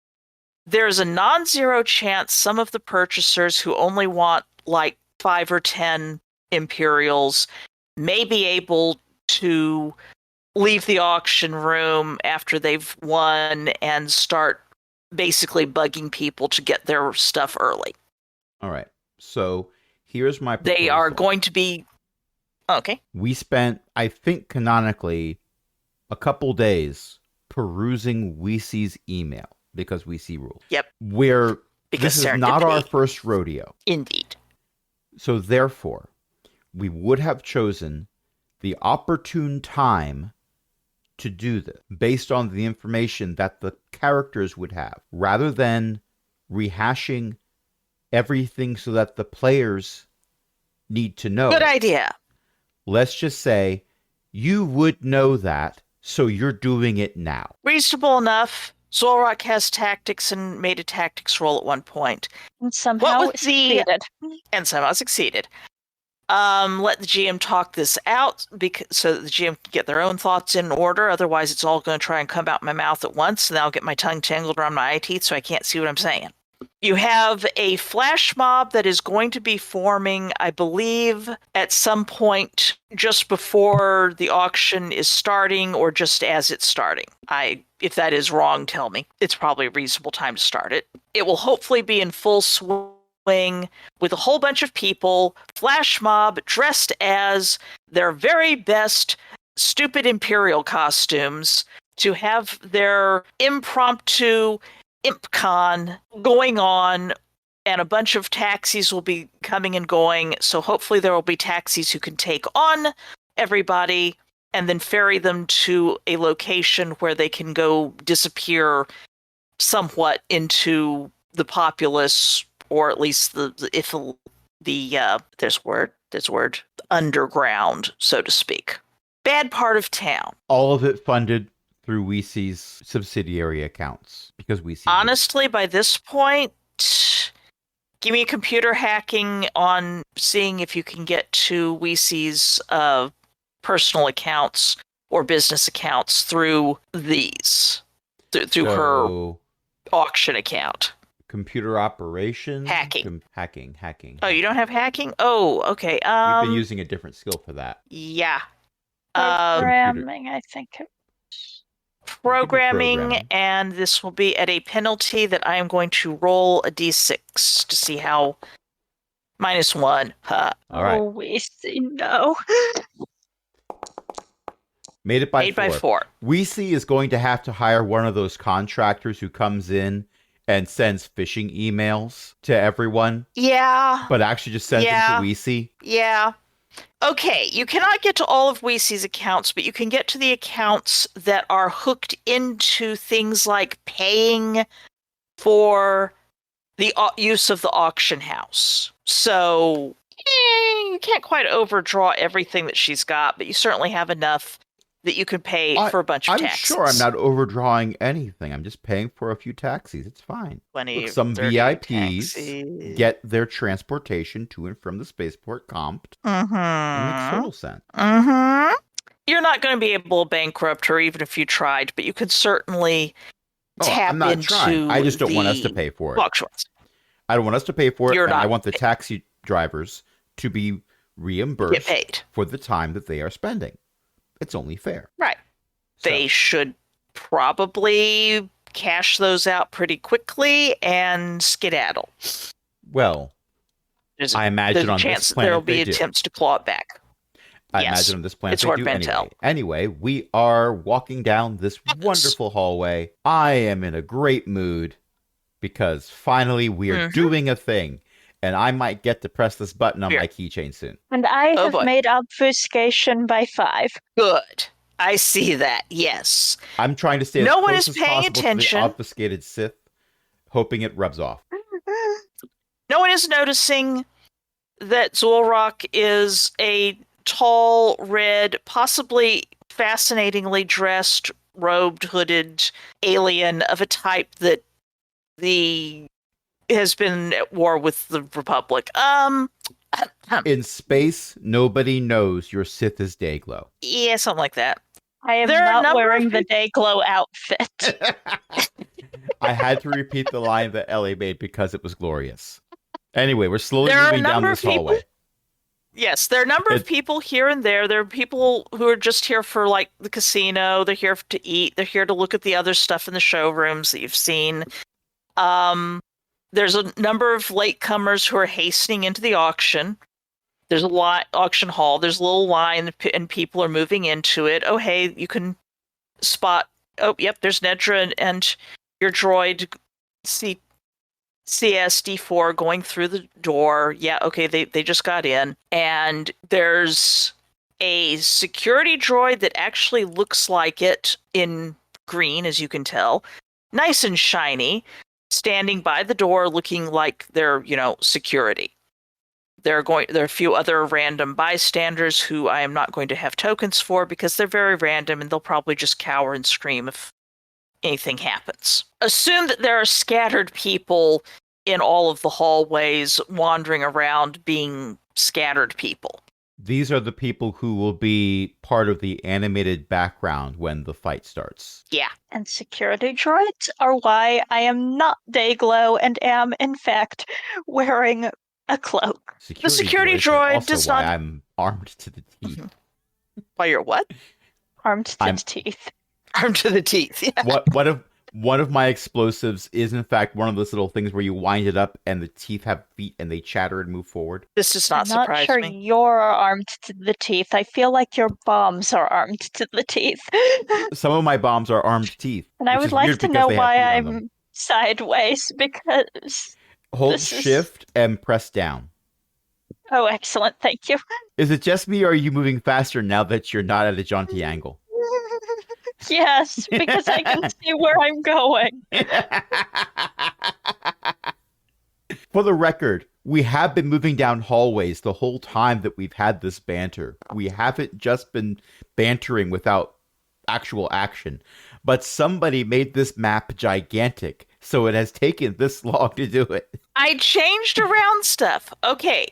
There's a non-zero chance some of the purchasers who only want like 5 or 10 Imperials may be able to leave the auction room after they've won and start basically bugging people to get their stuff early. All right. So here's my proposal. They are going to be... Okay. We spent, I think canonically, a couple days perusing Weesee's email because Weesee rules. Yep. This is not our first rodeo. Indeed. So therefore, we would have chosen the opportune time to do this based on the information that the characters would have, rather than rehashing everything so that the players need to know. Good idea. Let's just say you would know that, so you're doing it now. Reasonable enough. Zorak has tactics and made a tactics roll at one point. And somehow succeeded. And somehow succeeded. Let the GM talk this out so that the GM can get their own thoughts in order. Otherwise, it's all going to try and come out my mouth at once, and I'll get my tongue tangled around my eye teeth so I can't see what I'm saying. You have a flash mob that is going to be forming, I believe, at some point just before the auction is starting or just as it's starting. If that is wrong, tell me. It's probably a reasonable time to start it. It will hopefully be in full swing with a whole bunch of people, flash mob, dressed as their very best stupid Imperial costumes to have their impromptu ImpCon going on, and a bunch of taxis will be coming and going. So hopefully there will be taxis who can take on everybody and then ferry them to a location where they can go disappear somewhat into the populace, or at least the underground, so to speak. Bad part of town. All of it funded through Weesee's subsidiary accounts, because Weesee. Honestly, by this point, give me a computer hacking on seeing if you can get to Weesee's personal accounts or business accounts through through her auction account. Computer operation? Hacking. Hacking. Oh, you don't have hacking? Oh, okay. We've been using a different skill for that. Yeah. Programming, I think. Programming, and this will be at a penalty that I am going to roll a d6 to see how... -1. Huh. All right. Oh, we see. No. Made it by 4. Weesee is going to have to hire one of those contractors who comes in and sends phishing emails to everyone. Yeah. But actually just sends them to Weesee. Yeah. Okay, you cannot get to all of Weesee's accounts, but you can get to the accounts that are hooked into things like paying for the use of the auction house. So you can't quite overdraw everything that she's got, but you certainly have enough that you can pay for a bunch of I'm taxis. sure I'm not overdrawing anything. I'm just paying for a few taxis. It's fine. 20, Look, some 30 VIPs taxis. get their transportation to and from the spaceport comped. It makes total sense. You're not going to be able to bankrupt her even if you tried, but you could certainly tap I'm not into trying. I just don't want us to pay for it. auctions. I don't want us to pay for it, You're and I not- want the taxi drivers to be reimbursed Get paid. for the time that they are spending. It's only fair. Right. So, They should probably cash those out pretty quickly and skedaddle. well, There's I imagine a on chance this planet there will be they do. attempts to claw it back. I Yes. imagine on this planet It's they hard do to anyway. tell. Anyway, we are walking down this wonderful hallway. I am in a great mood because finally we are doing a thing. And I might get to press this button on my keychain soon. And I Oh, have boy. made obfuscation by 5. Good. I see that. Yes. I'm trying to stay as No one close is as paying possible attention. to the obfuscated Sith, hoping it rubs off. No one is noticing that Zulrock is a tall, red, possibly fascinatingly dressed, robed, hooded alien of a type that has been at war with the Republic. In space, nobody knows your Sith is Dayglow. Yeah, something like that. I am There are a not number wearing of the Dayglow outfit. I had to repeat the line that Ellie made because it was glorious. Anyway, we're slowly There are a moving down number this of people- hallway. Yes, there are a number of people here and there. There are people who are just here for like the casino. They're here to eat. They're here to look at the other stuff in the showrooms that you've seen. There's a number of latecomers who are hastening into the auction. There's a auction hall. There's a little line and people are moving into it. Oh, hey, you can spot. Oh, yep, there's Nedra and your droid CSD4 going through the door. Yeah, okay, they just got in. And there's a security droid that actually looks like it in green, as you can tell. Nice and shiny, standing by the door looking like they're, security. There are a few other random bystanders who I am not going to have tokens for because they're very random and they'll probably just cower and scream if anything happens. Assume that there are scattered people in all of the hallways wandering around being scattered people. These are the people who will be part of the animated background when the fight starts. Yeah. And security droids are why I am not Dayglow and am, in fact, wearing a cloak. Security droids are droid also does why not- I'm armed to the teeth. Why you're what? Armed to the teeth. Armed to the teeth. Yeah. One of my explosives is in fact one of those little things where you wind it up and the teeth have feet and they chatter and move forward. This does I'm not not surprise sure me. you're armed to the teeth. I feel like your bombs are armed to the teeth. Some of my bombs are armed teeth. And I which would is like weird to because know they have why feet on them. I'm sideways, because... Hold this is- shift and press down. Oh, excellent, thank you. Is it just me or are you moving faster now that you're not at a jaunty angle? Yes, because I can see where I'm going. For the record, we have been moving down hallways the whole time that we've had this banter. We haven't just been bantering without actual action. But somebody made this map gigantic, so it has taken this long to do it. I changed around stuff. Okay.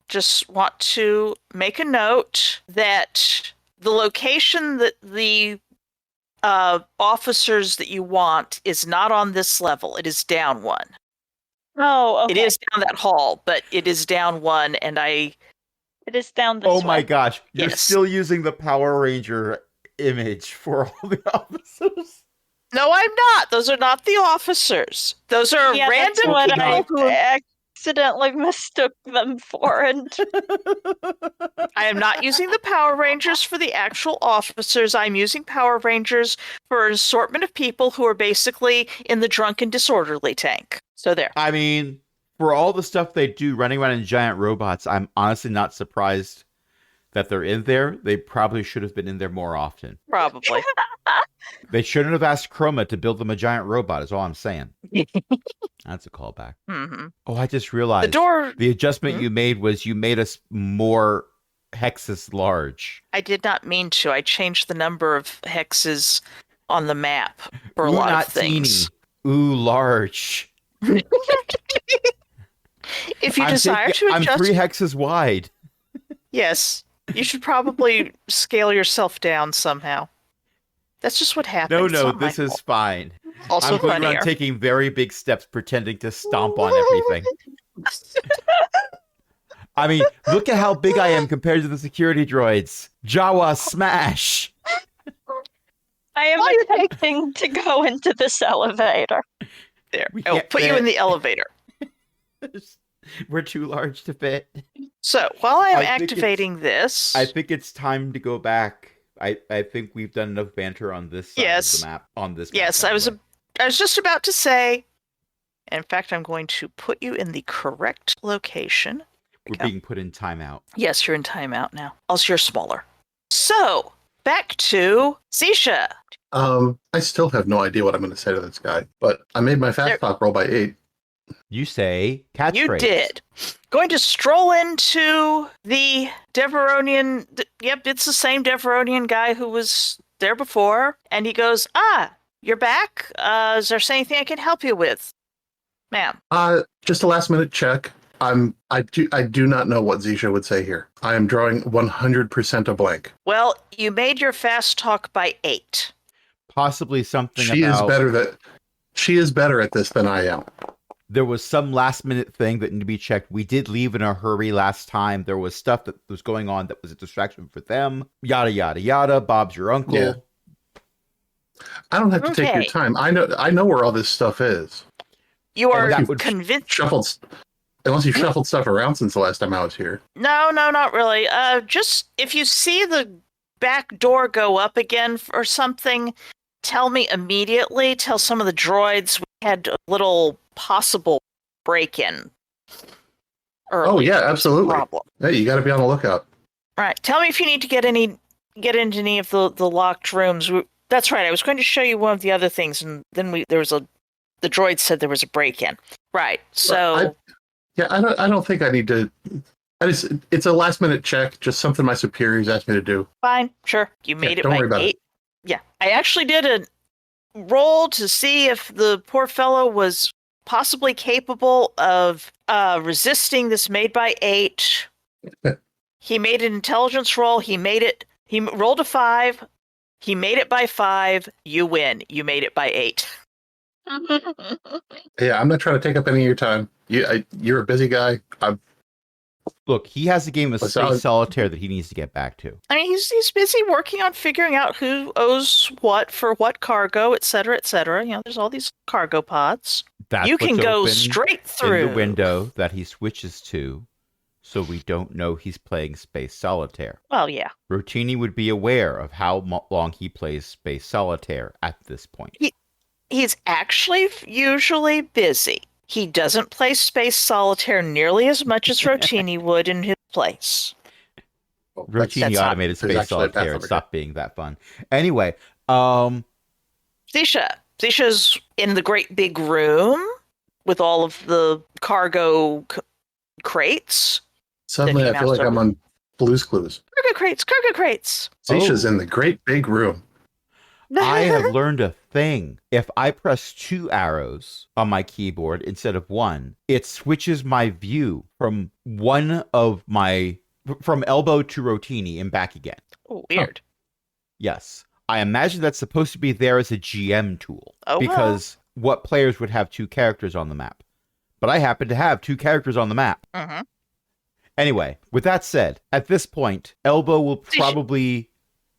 Just want to make a note that the location that the officers that you want is not on this level. It is down one. Oh, okay. It is down that hall, but it is down one, and It is down this Oh my way. gosh, you're Yes. still using the Power Ranger image for all the officers. No, I'm not. Those are not the officers. Those are Yeah, that's random what people I who accidentally mistook them for, and I am not using the Power Rangers for the actual officers. I'm using Power Rangers for an assortment of people who are basically in the drunken disorderly tank. So there. I mean, For all the stuff they do, running around in giant robots, I'm honestly not surprised that they're in there. They probably should have been in there more often. Probably. They shouldn't have asked Chroma to build them a giant robot, is all I'm saying. That's a callback. Mm-hmm. Oh, I just realized. The door... The adjustment you made was you made us more hexes large. I did not mean to. I changed the number of hexes on the map for a Ooh, lot not of things. Teeny. Ooh, large. If you desire to I'm adjust... 3 hexes wide. Yes. You should probably scale yourself down somehow. That's just what happens. No, this is fine. Also I'm going funnier. around taking very big steps, pretending to stomp on everything. I mean, look at how big I am compared to the security droids. Jawa smash! I am attempting to go into this elevator. There. We I'll can't put you fit. in the elevator. We're too large to fit. So, while I am I think activating this... I think it's time to go back. I think we've done enough banter on this side of the map. On this map, Yes, by I the way. was just about to say... In fact, I'm going to put you in the correct location. We're being put in timeout. Yes, you're in timeout now. Also, you're smaller. So, back to Zisha. I still have no idea what I'm going to say to this guy, but I made my fast talk roll by 8. You say catchphrase. You did. Going to stroll into the Deveronian... Yep, it's the same Deveronian guy who was there before. And he goes, you're back? Is there anything I can help you with? Ma'am. Just a last minute check. I do not know what Zisha would say here. I am drawing 100% a blank. Well, you made your fast talk by 8. Possibly something She is better at this than I am. There was some last minute thing that needed to be checked. We did leave in a hurry last time. There was stuff that was going on that was a distraction for them. Yada, yada, yada. Bob's your uncle. Yeah. I don't have to take your time. I know where all this stuff is. You are Unless you've convinced... Unless you've shuffled stuff around since the last time I was here. No, not really. Just if you see the back door go up again or something, tell me immediately. Tell some of the droids we had a little possible break-in. Oh yeah, absolutely. Problem. Hey, you got to be on the lookout. All right. Tell me if you need to get into any of the locked rooms. That's right. I was going to show you one of the other things, and then the droid said there was a break-in. Right. So. I don't think I need to. It's a last minute check, just something my superiors asked me to do. Fine, sure. You made it don't worry by about 8. Yeah, I actually did a roll to see if the poor fellow was possibly capable of resisting this made by 8. He made an intelligence roll. He made it. He rolled a 5. He made it by 5. You win. You made it by 8. Yeah, I'm not trying to take up any of your time. You're a busy guy. Look, he has a game of Space Solitaire that he needs to get back to. I mean, he's busy working on figuring out who owes what for what cargo, et cetera, et cetera. You know, there's all these cargo pods. That's you can what's go open straight through in the window that he switches to, so we don't know he's playing Space Solitaire. Well, yeah. Rotini would be aware of how long he plays Space Solitaire at this point. He's actually usually busy. He doesn't play Space Solitaire nearly as much as Rotini would in his place. Rotini automated Space Solitaire. It stopped being that fun. Anyway, Zisha's in the great big room with all of the cargo crates. Suddenly I feel like I'm on Blue's Clues. Cargo crates. Zisha's in the great big room. I have learned a thing. If I press 2 arrows on my keyboard instead of 1, it switches my view from from elbow to Rotini and back again. Oh, weird. Yes. I imagine that's supposed to be there as a GM tool. Oh, because what players would have 2 characters on the map? But I happen to have 2 characters on the map. Mm-hmm. Anyway, with that said, at this point, elbow will probably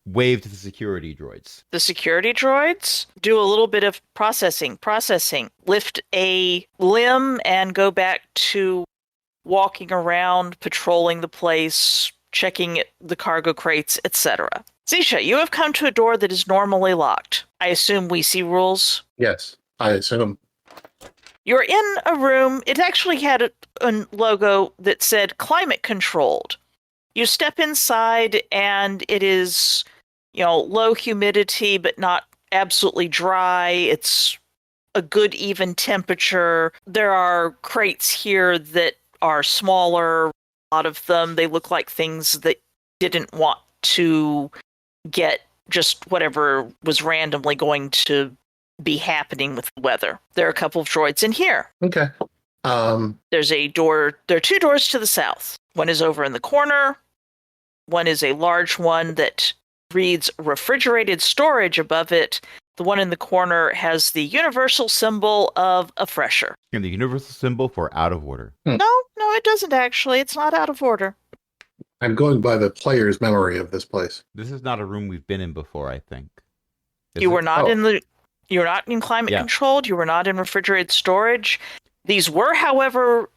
wave to the security droids. The security droids do a little bit of processing. Lift a limb and go back to walking around, patrolling the place, checking the cargo crates, etc. Zisha, you have come to a door that is normally locked. I assume we see rules? Yes, I assume. You're in a room. It actually had a logo that said climate controlled. You step inside and it is, low humidity, but not absolutely dry. It's a good even temperature. There are crates here that are smaller. A lot of them, they look like things that didn't want to get just whatever was randomly going to be happening with the weather. There are a couple of droids in here. Okay. There's a door. There are two doors to the south. One is over in the corner. One is a large one that reads refrigerated storage above it. The one in the corner has the universal symbol of a fresher. And the universal symbol for out of order. No, it doesn't actually. It's not out of order. I'm going by the player's memory of this place. This is not a room we've been in before, I think. Is You it? were not you're not in climate Yeah. controlled. You were not in refrigerated storage. These were, however,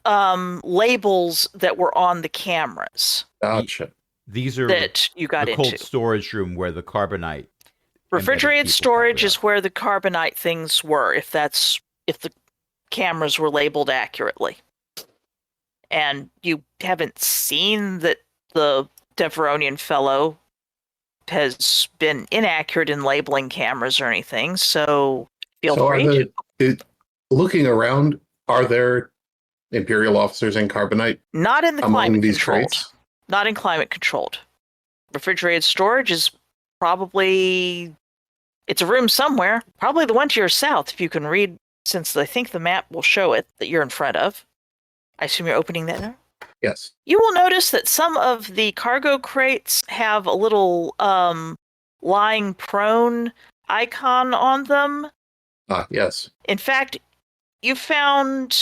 labels that were on the cameras Gotcha. These are that you got the into. cold storage room where the carbonite. Refrigerated people storage probably is where the carbonite things were, if the cameras were labeled accurately. And you haven't seen that the Deveronian fellow has been inaccurate in labeling cameras or anything, so feel free to. Looking around, are there Imperial officers in carbonite Not in the among climate these controlled. crates? Not in climate controlled. Refrigerated storage is probably, it's a room somewhere, probably the one to your south, if you can read, since I think the map will show it that you're in front of. I assume you're opening that now? Yes. You will notice that some of the cargo crates have a little lying prone icon on them. Yes. In fact, you found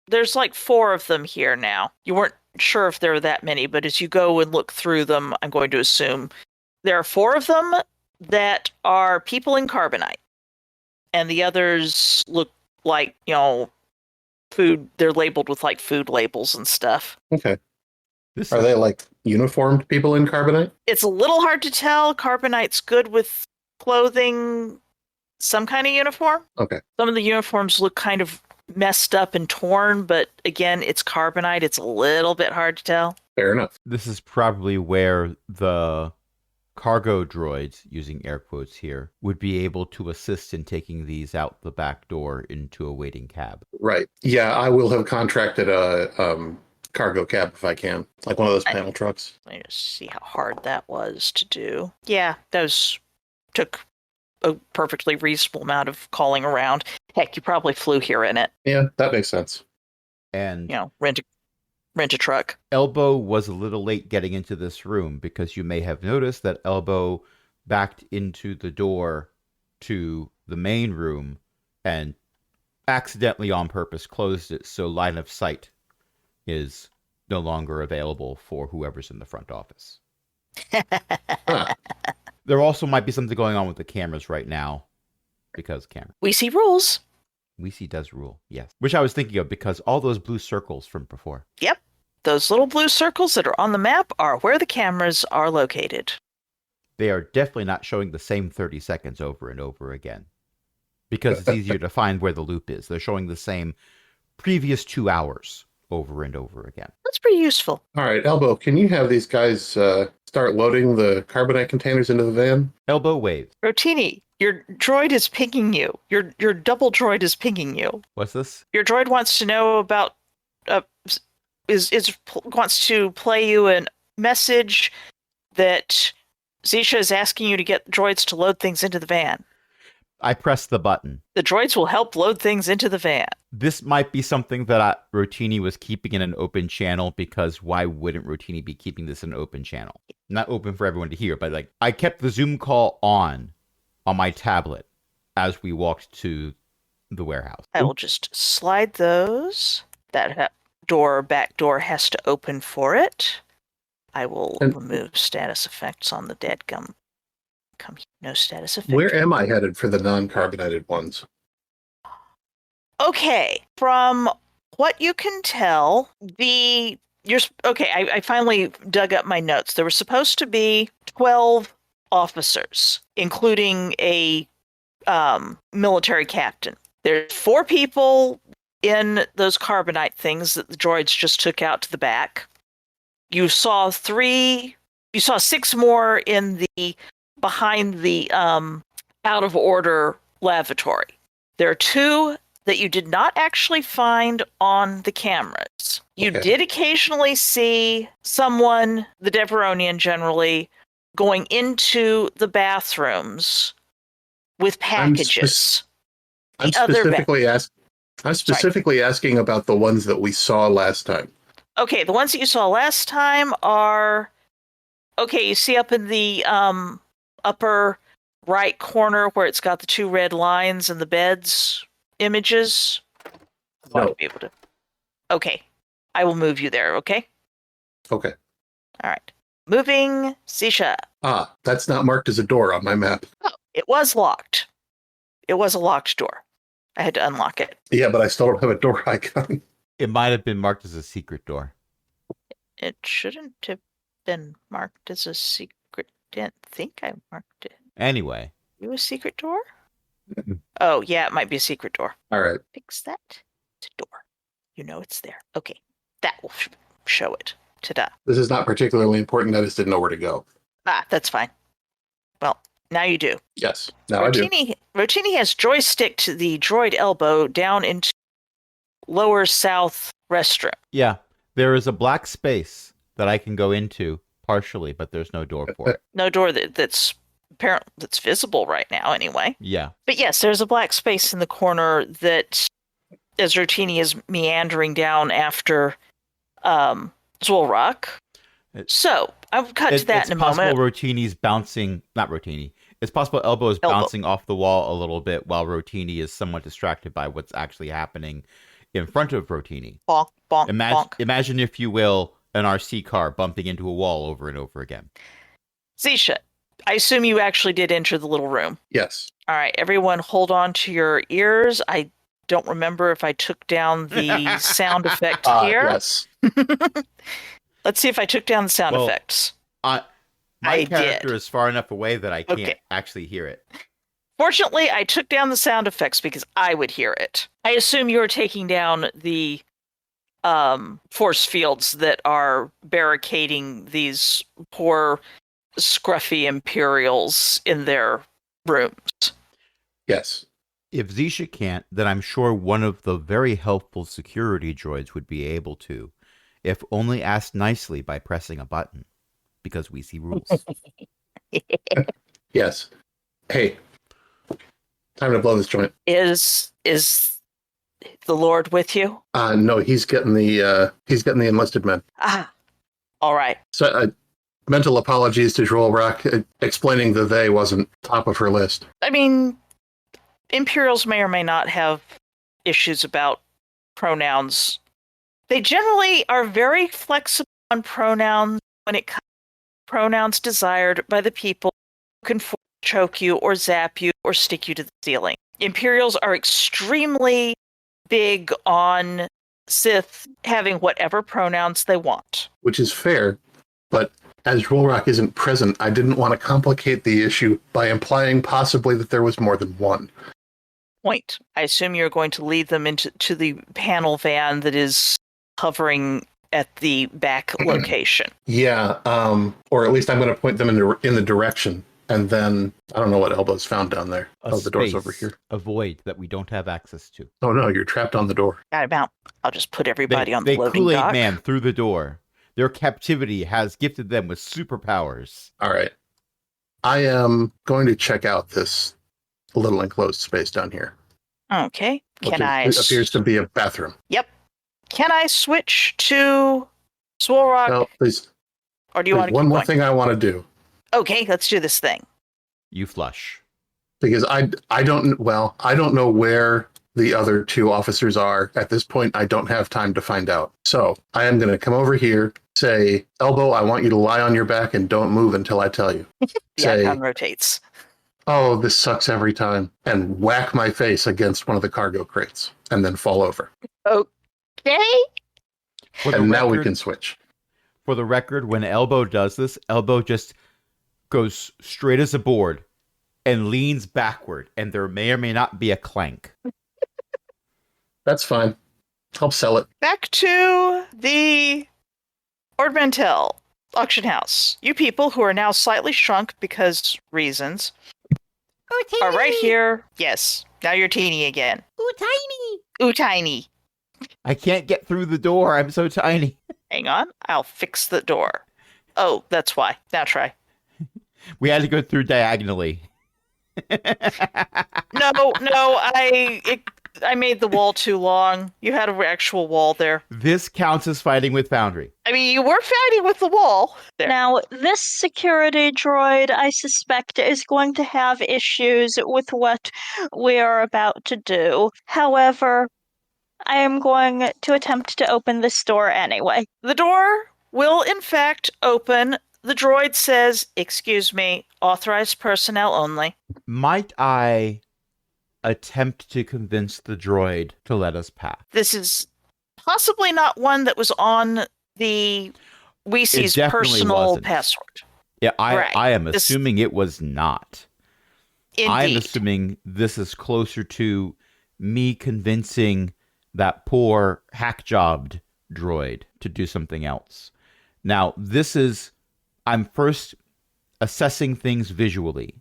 there's like 4 of them here now. You weren't sure if there were that many, but as you go and look through them, I'm going to assume there are 4 of them that are people in carbonite. And the others look like, food. They're labeled with like food labels and stuff. Okay. This Are is, they like uniformed people in carbonite? It's a little hard to tell. Carbonite's good with clothing, some kind of uniform. Okay. Some of the uniforms look kind of messed up and torn, but again, it's carbonite. It's a little bit hard to tell. Fair enough. this is probably where the cargo droids, using air quotes here, would be able to assist in taking these out the back door into a waiting cab. Right. Yeah, I will have contracted a cargo cab if I can. Like one of those panel trucks. Let me just see how hard that was to do. Yeah, those took a perfectly reasonable amount of calling around. Heck, you probably flew here in it. Yeah, that makes sense. And Rent a truck. Elbow was a little late getting into this room because you may have noticed that Elbow backed into the door to the main room and accidentally on purpose closed it so line of sight is no longer available for whoever's in the front office. Huh. There also might be something going on with the cameras right now because camera. We see rules. WeC does rule, yes. Which I was thinking of because all those blue circles from before. Yep. Those little blue circles that are on the map are where the cameras are located. They are definitely not showing the same 30 seconds over and over again. Because it's easier to find where the loop is. They're showing the same previous 2 hours over and over again. That's pretty useful. All right, Elbow, can you have these guys start loading the carbonite containers into the van? Elbow waves. Rotini, your droid is pinging you. Your double droid is pinging you. What's this? Your droid wants to know about wants to play you a message that Zisha is asking you to get droids to load things into the van. I pressed the button. The droids will help load things into the van. This might be something that Rotini was keeping in an open channel because why wouldn't Rotini be keeping this in an open channel? Not open for everyone to hear, but like I kept the Zoom call on my tablet as we walked to the warehouse. I will just slide those. That back door has to open for it. I will remove status effects on the dadgum. Come here. No status effect. Where am I headed for the non-carbonated ones? Okay, from what you can tell, I finally dug up my notes. There were supposed to be 12 officers, including a military captain. There's 4 people in those carbonite things that the droids just took out to the back. You saw 6 more in the behind the out of order lavatory. There are 2 that you did not actually find on the cameras. You Okay. did occasionally see someone, the Deveronian generally, going into the bathrooms with packages. I'm specifically asking about the ones that we saw last time. Okay, the ones that you saw last time are you see up in the upper right corner where it's got the 2 red lines and the beds images. I want to be able to. Okay, I will move you there. Okay. Okay. All right. Moving, Sisha. Ah, that's not marked as a door on my map. Oh, it was locked. It was a locked door. I had to unlock it. Yeah, but I still don't have a door icon. It might have been marked as a secret door. It shouldn't have been marked as a secret. Didn't think I marked it. Anyway. You a secret door? Oh, yeah, it might be a secret door. All right. Fix that. It's a door. You know it's there. Okay. That will show it. Ta-da. This is not particularly important. I just didn't know where to go. Ah, that's fine. Well, now you do. Yes, now I do. Rotini has joysticked the droid elbow down into lower south restroom. Yeah, there is a black space that I can go into partially, but there's no door for it. No door that's apparently that's visible right now anyway. Yeah. But yes, there's a black space in the corner that as Rotini is meandering down after Zulrock. So I'll cut to that in a moment. It's possible Rotini's bouncing, not Rotini. It's possible Elbow is bouncing off the wall a little bit while Rotini is somewhat distracted by what's actually happening in front of Rotini. Bonk, bonk, bonk. Imagine, if you will, an RC car bumping into a wall over and over again. Zisha, I assume you actually did enter the little room. Yes. All right, everyone hold on to your ears. I don't remember if I took down the sound effect here. Yes. Let's see if I took down the sound effects. My character is far enough away that I can't actually hear it. Fortunately, I took down the sound effects because I would hear it. I assume you're taking down the force fields that are barricading these poor, scruffy Imperials in their rooms. Yes. If Zisha can't, then I'm sure one of the very helpful security droids would be able to, if only asked nicely by pressing a button, because we see rules. Yes. Hey, time to blow this joint. Is the Lord with you? No, he's getting the enlisted men. Ah, all right. So, mental apologies to Joel Rock. Explaining the they wasn't top of her list. I mean, Imperials may or may not have issues about pronouns. They generally are very flexible on pronouns when it comes to pronouns desired by the people who can choke you or zap you or stick you to the ceiling. Imperials are extremely big on Sith having whatever pronouns they want. Which is fair, but as Joel Rock isn't present, I didn't want to complicate the issue by implying possibly that there was more than one. Point. I assume you're going to lead them into the panel van that is hovering at the back location. Yeah, or at least I'm going to point them in the direction, and then I don't know what Elbow's found down there. The door's over here. A void that we don't have access to. Oh no, you're trapped on the door. Got him out. I'll just put everybody on the loading Kool-Aid dock. Man through the door. Their captivity has gifted them with superpowers. All right. I am going to check out this little enclosed space down here. Okay. It appears to be a bathroom. Yep. Can I switch to Swolrock? No, please. Or do you want to one keep more going? thing I want to do? Okay, let's do this thing. You flush. Because I don't know where the other 2 officers are. At this point, I don't have time to find out. So I am going to come over here, say, Elbow, I want you to lie on your back and don't move until I tell you. The icon rotates. Oh, this sucks every time. And whack my face against one of the cargo crates and then fall over. Okay. And now we can switch. For the record, when Elbow does this, Elbow just goes straight as a board and leans backward, and there may or may not be a clank. That's fine. I'll sell it. Back to the Ord Mantell auction house. You people who are now slightly shrunk because reasons Ooh, teeny. are right here. Yes, now you're teeny again. Ooh, tiny. Ooh, tiny. I can't get through the door. I'm so tiny. Hang on, I'll fix the door. Oh, that's why. Now try. We had to go through diagonally. No, I made the wall too long. You had an actual wall there. This counts as fighting with Foundry. I mean, you were fighting with the wall. There. Now, this security droid, I suspect, is going to have issues with what we are about to do. However, I am going to attempt to open this door anyway. The door will, in fact, open. The droid says, "Excuse me, authorized personnel only." Might I attempt to convince the droid to let us pass? This is possibly not one that was on the Weesee's definitely personal wasn't. password. Yeah, Right. I am This- assuming it was not. Indeed. I'm assuming this is closer to me convincing that poor hack-jobbed droid to do something else. Now, I'm first assessing things visually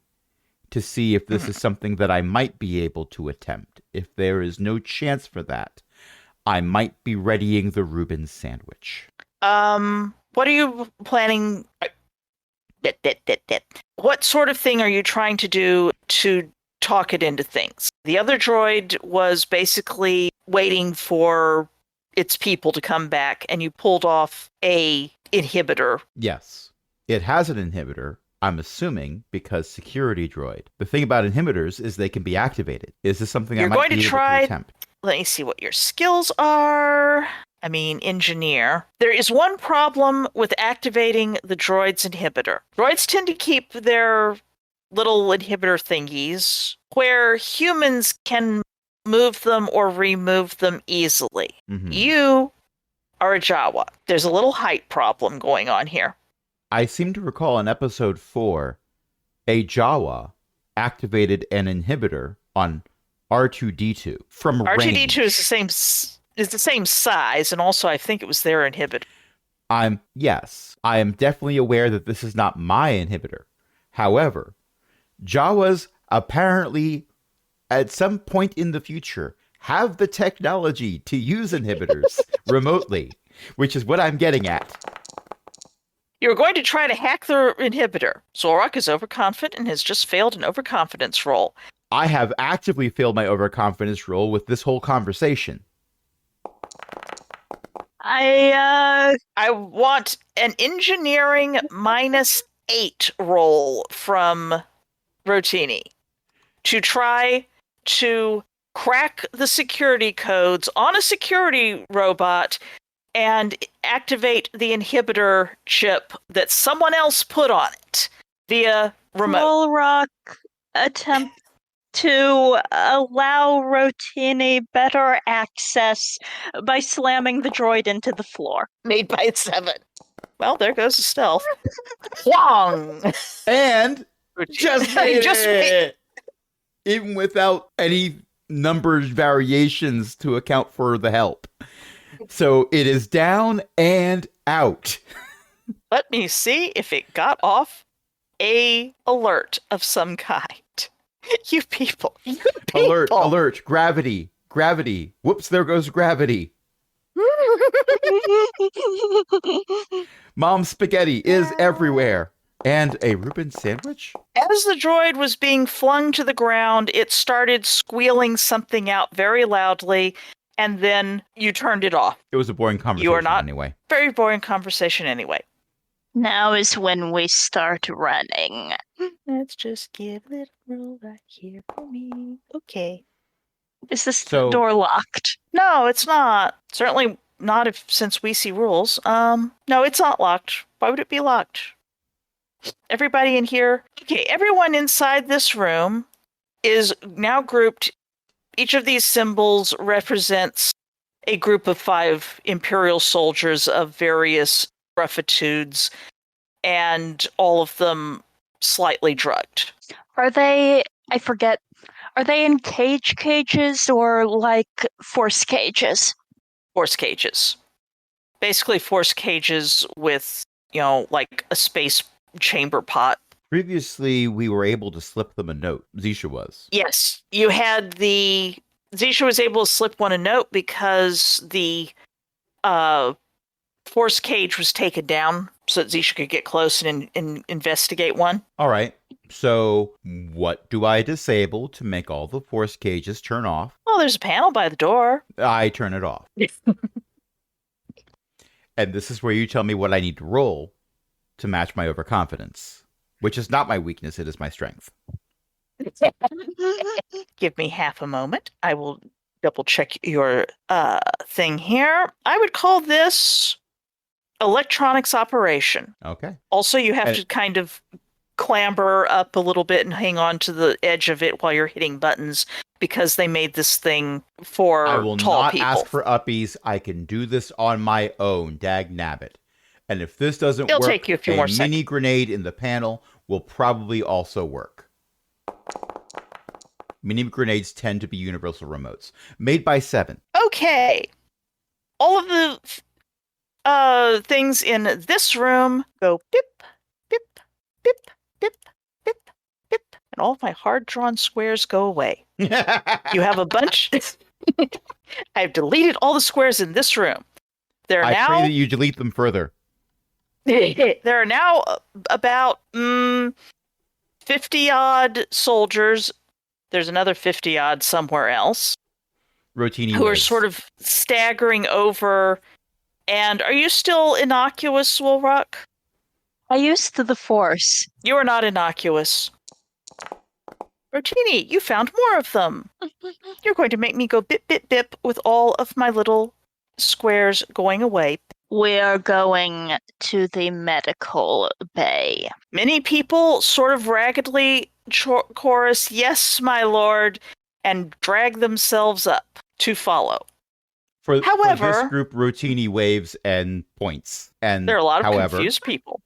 to see if this is something that I might be able to attempt. If there is no chance for that, I might be readying the Reuben sandwich. What are you planning? What sort of thing are you trying to do to talk it into things? The other droid was basically waiting for its people to come back, and you pulled off a inhibitor. Yes, it has an inhibitor, I'm assuming, because security droid. The thing about inhibitors is they can be activated. Is this something I You're might going be to able try- to attempt? Let me see what your skills are. I mean, engineer. There is one problem with activating the droid's inhibitor. Droids tend to keep their little inhibitor thingies where humans can move them or remove them easily. Mhm. You are a Jawa. There's a little height problem going on here. I seem to recall in episode 4, a Jawa activated an inhibitor on R2-D2 from R2D2 range. is the same size, and also I think it was their inhibitor. Yes, I am definitely aware that this is not my inhibitor. However, Jawas apparently, at some point in the future, have the technology to use inhibitors remotely, which is what I'm getting at. You're going to try to hack the inhibitor. Zorak is overconfident and has just failed an overconfidence roll. I have actively failed my overconfidence roll with this whole conversation. I want an engineering -8 roll from Rotini to try to crack the security codes on a security robot and activate the inhibitor chip that someone else put on it via remote. Rolrock attempt to allow Rotini better access by slamming the droid into the floor. Made by 7. Well, there goes the stealth. Whong! And just made Just it! Even without any numbers variations to account for the help. So it is down and out. Let me see if it got off a alert of some kind. You people. Alert, alert, gravity, gravity. Whoops, there goes gravity. Mom's spaghetti is everywhere. And a Reuben sandwich? As the droid was being flung to the ground, it started squealing something out very loudly, and then you turned it off. It was a boring conversation You are not- anyway. Very boring conversation anyway. Now is when we start running. Let's just give a little roll right here for me. Okay. Is this So- door locked? No, it's not. Certainly not since we see rules. No, it's not locked. Why would it be locked? Everybody in here. Okay, everyone inside this room is now grouped. Each of these symbols represents a group of 5 Imperial soldiers of various roughnitudes, and all of them slightly drugged. Are they I forget. Are they in cages or like force cages? Force cages. Basically force cages with, like a space chamber pot. Previously, we were able to slip them a note. Zisha was. Yes, Zisha was able to slip one a note because the force cage was taken down so that Zisha could get close and investigate one. All right. So, what do I disable to make all the force cages turn off? Well, there's a panel by the door. I turn it off. And this is where you tell me what I need to roll to match my overconfidence, which is not my weakness, it is my strength. Give me half a moment. I will double check your thing here. I would call this electronics operation. Okay. Also, you have to kind of clamber up a little bit and hang on to the edge of it while you're hitting buttons because they made this thing for I will tall not people. ask for uppies. I can do this on my own, dag nabbit. And if this doesn't It'll work, take you a few more seconds. mini grenade in the panel will probably also work. Mini grenades tend to be universal remotes. Made by 7. Okay. All of the things in this room go bip, bip, bip, bip, bip, bip, and all of my hard-drawn squares go away. You have a bunch. I've deleted all the squares in this room. There I are pray now that you delete them further. there are now about 50-odd soldiers. There's another 50-odd somewhere else Rotini who are waves. sort of staggering over. And are you still innocuous, Woolrock? I used the force. You are not innocuous. Rotini, you found more of them. You're going to make me go bip, bip, bip with all of my little squares going away. We're going to the medical bay. Many people sort of raggedly chorus, "Yes, my lord," and drag themselves up to follow. For However, this group, Rotini waves and points. And there are a lot of however, confused people.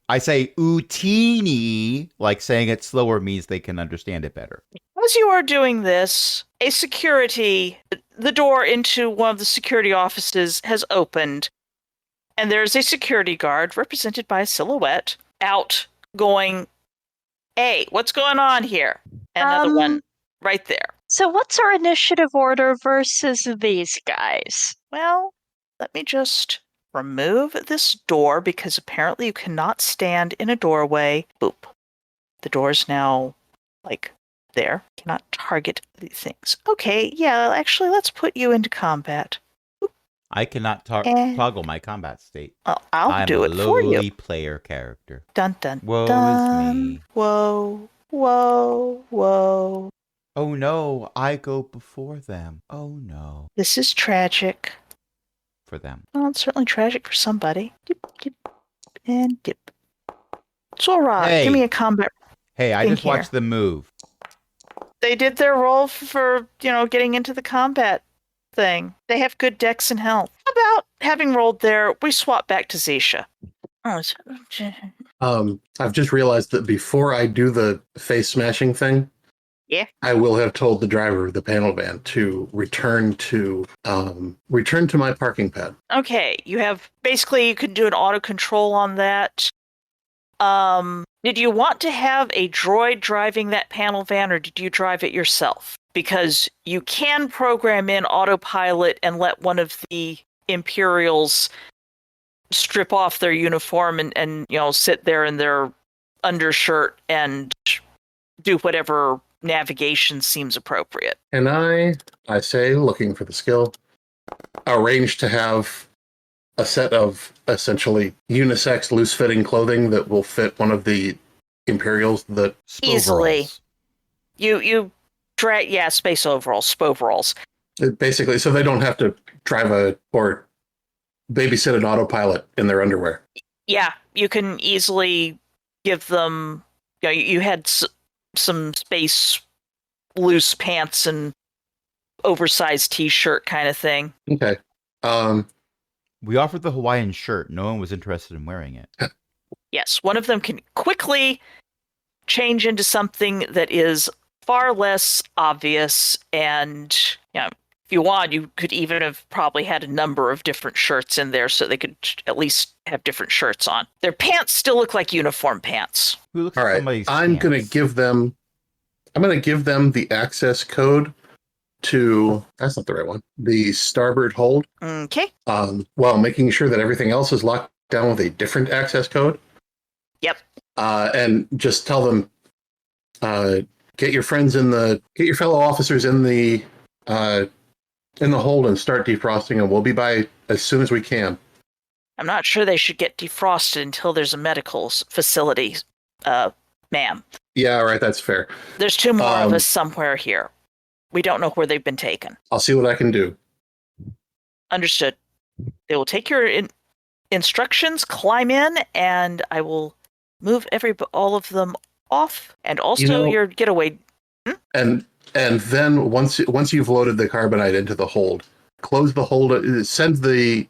I say Utini, like saying it slower means they can understand it better. As you are doing this, the door into one of the security offices has opened, and there's a security guard represented by a silhouette out going, "Hey, what's going on here?" And another one right there. So what's our initiative order versus these guys? Well, let me just remove this door because apparently you cannot stand in a doorway. Boop. The door's now, like, there. Cannot target these things. Okay, yeah, actually, let's put you into combat. I cannot toggle my combat state. I'll do it I'm a for lowly you. player character. Dun dun Woe dun. is me. Whoa, whoa, whoa. Oh no, I go before them. Oh no. This is tragic. For them. Well, it's certainly tragic for somebody. Dip, dip, and dip. Sora, Hey. give me a combat. Hey, I Think just watched them move. They did their roll for, getting into the combat thing. They have good dex and health. How about having rolled there, we swap back to Zisha. I've just realized that before I do the face smashing thing, Yeah. I will have told the driver of the panel van to return to my parking pad. Okay, you can do an auto control on that. Did you want to have a droid driving that panel van, or did you drive it yourself? Because you can program in autopilot and let one of the Imperials strip off their uniform and sit there in their undershirt and do whatever navigation seems appropriate. And I say, looking for the skill, arrange to have a set of essentially unisex loose-fitting clothing that will fit one of the Imperials that Easily. Spoveralls. You drag, space overalls, spoveralls. basically, so they don't have to drive or babysit an autopilot in their underwear. Yeah, you can easily give them, you had some space loose pants and oversized t-shirt kind of thing. Okay. We offered the Hawaiian shirt. No one was interested in wearing it. Yes, one of them can quickly change into something that is far less obvious. And if you want, you could even have probably had a number of different shirts in there so they could at least have different shirts on. Their pants still look like uniform pants. Who looks All at right, somebody's I'm going to pants? give them. I'm going to give them the access code to. That's not the right one. The starboard hold. Okay. While making sure that everything else is locked down with a different access code. Yep. And just tell them, get your fellow officers in the hold and start defrosting, and we'll be by as soon as we can. I'm not sure they should get defrosted until there's a medical facility, ma'am. Yeah, all right, that's fair. There's two more of us somewhere here. We don't know where they've been taken. I'll see what I can do. Understood. They will take your instructions, climb in, and I will move all of them off, and also your getaway. And then once you've loaded the carbonite into the hold, close the hold. Send the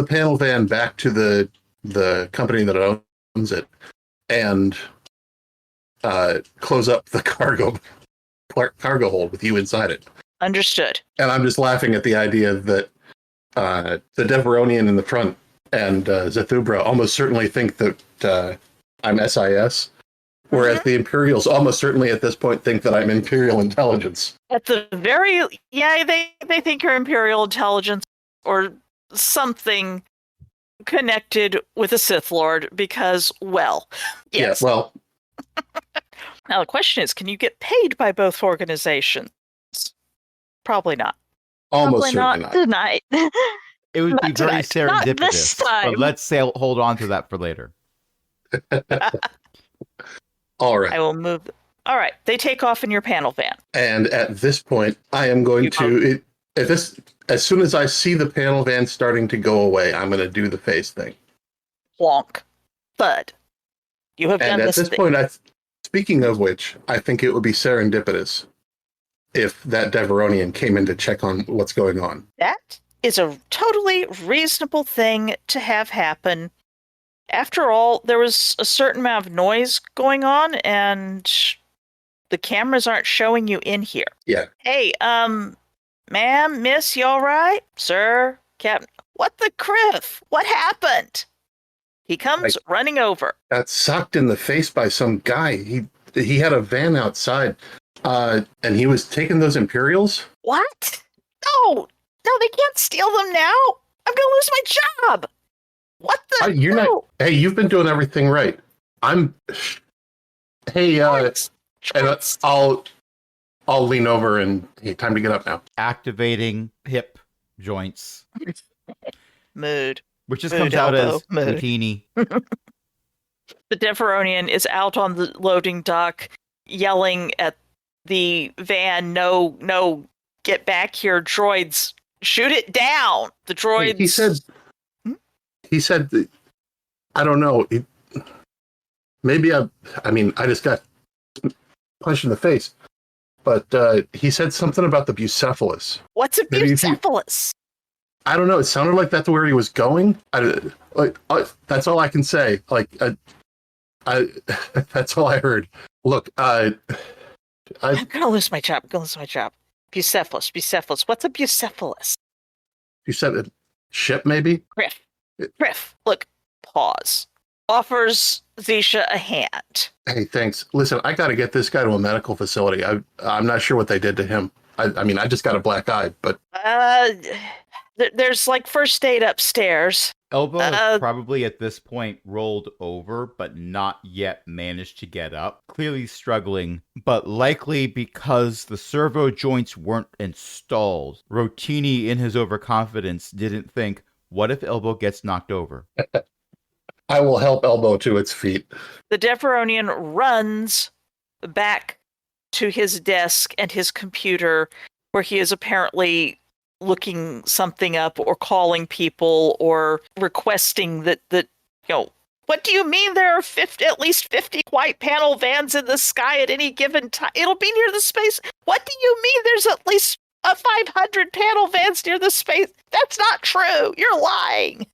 panel van back to the company that owns it, and close up the cargo hold with you inside it. Understood. And I'm just laughing at the idea that the Deveronian in the front and Zethubra almost certainly think that I'm SIS, whereas the Imperials almost certainly at this point think that I'm Imperial intelligence. At the they think you're Imperial intelligence or something connected with a Sith Lord because, well, yes. Yeah, well. Now the question is, can you get paid by both organizations? Probably not. Almost Probably certainly not not. tonight. It would be very Not serendipitous. this time. But let's hold on to that for later. All right. I will move. All right. They take off in your panel van. And at this point, I am going to as soon as I see the panel van starting to go away, I'm going to do the face thing. Plonk. Thud. You have done And at this this thing. point, speaking of which, I think it would be serendipitous if that Deveronian came in to check on what's going on. That is a totally reasonable thing to have happen. After all, there was a certain amount of noise going on, and the cameras aren't showing you in here. Yeah. Hey, ma'am, miss, you all right? Sir, captain, what the criff? What happened? He comes running over. Got socked in the face by some guy. He had a van outside, and he was taking those Imperials. What? No, they can't steal them now. I'm gonna lose my job. What the? You're not. Hey, you've been doing everything right. Hey, and I'll lean over and hey, time to get up now. Activating hip joints. Mood. Which just Mood comes out elbow. as Mood. Routini. The Deveronian is out on the loading dock yelling at the van, no, get back here, droids, shoot it down. The droids... He said, I don't know, maybe I just got punched in the face, but he said something about the Bucephalus. What's a Bucephalus? I don't know. It sounded like that's where he was going. That's all I can say. That's all I heard. Look, I'm gonna lose my job. Bucephalus. What's a Bucephalus? You said a ship, maybe? Griff. Look, pause. Offers Zisha a hand. Hey, thanks. Listen, I got to get this guy to a medical facility. I'm not sure what they did to him. I just got a black eye, but there's first aid upstairs. Elbow is probably at this point rolled over, but not yet managed to get up. Clearly struggling, but likely because the servo joints weren't installed. Rotini, in his overconfidence, didn't think, what if Elbow gets knocked over? I will help Elbow to its feet. The Deveronian runs back to his desk and his computer, where he is apparently looking something up or calling people or requesting that what do you mean there are at least 50 white panel vans in the sky at any given time? It'll be near the space. What do you mean there's at least 500 panel vans near the space? That's not true. You're lying.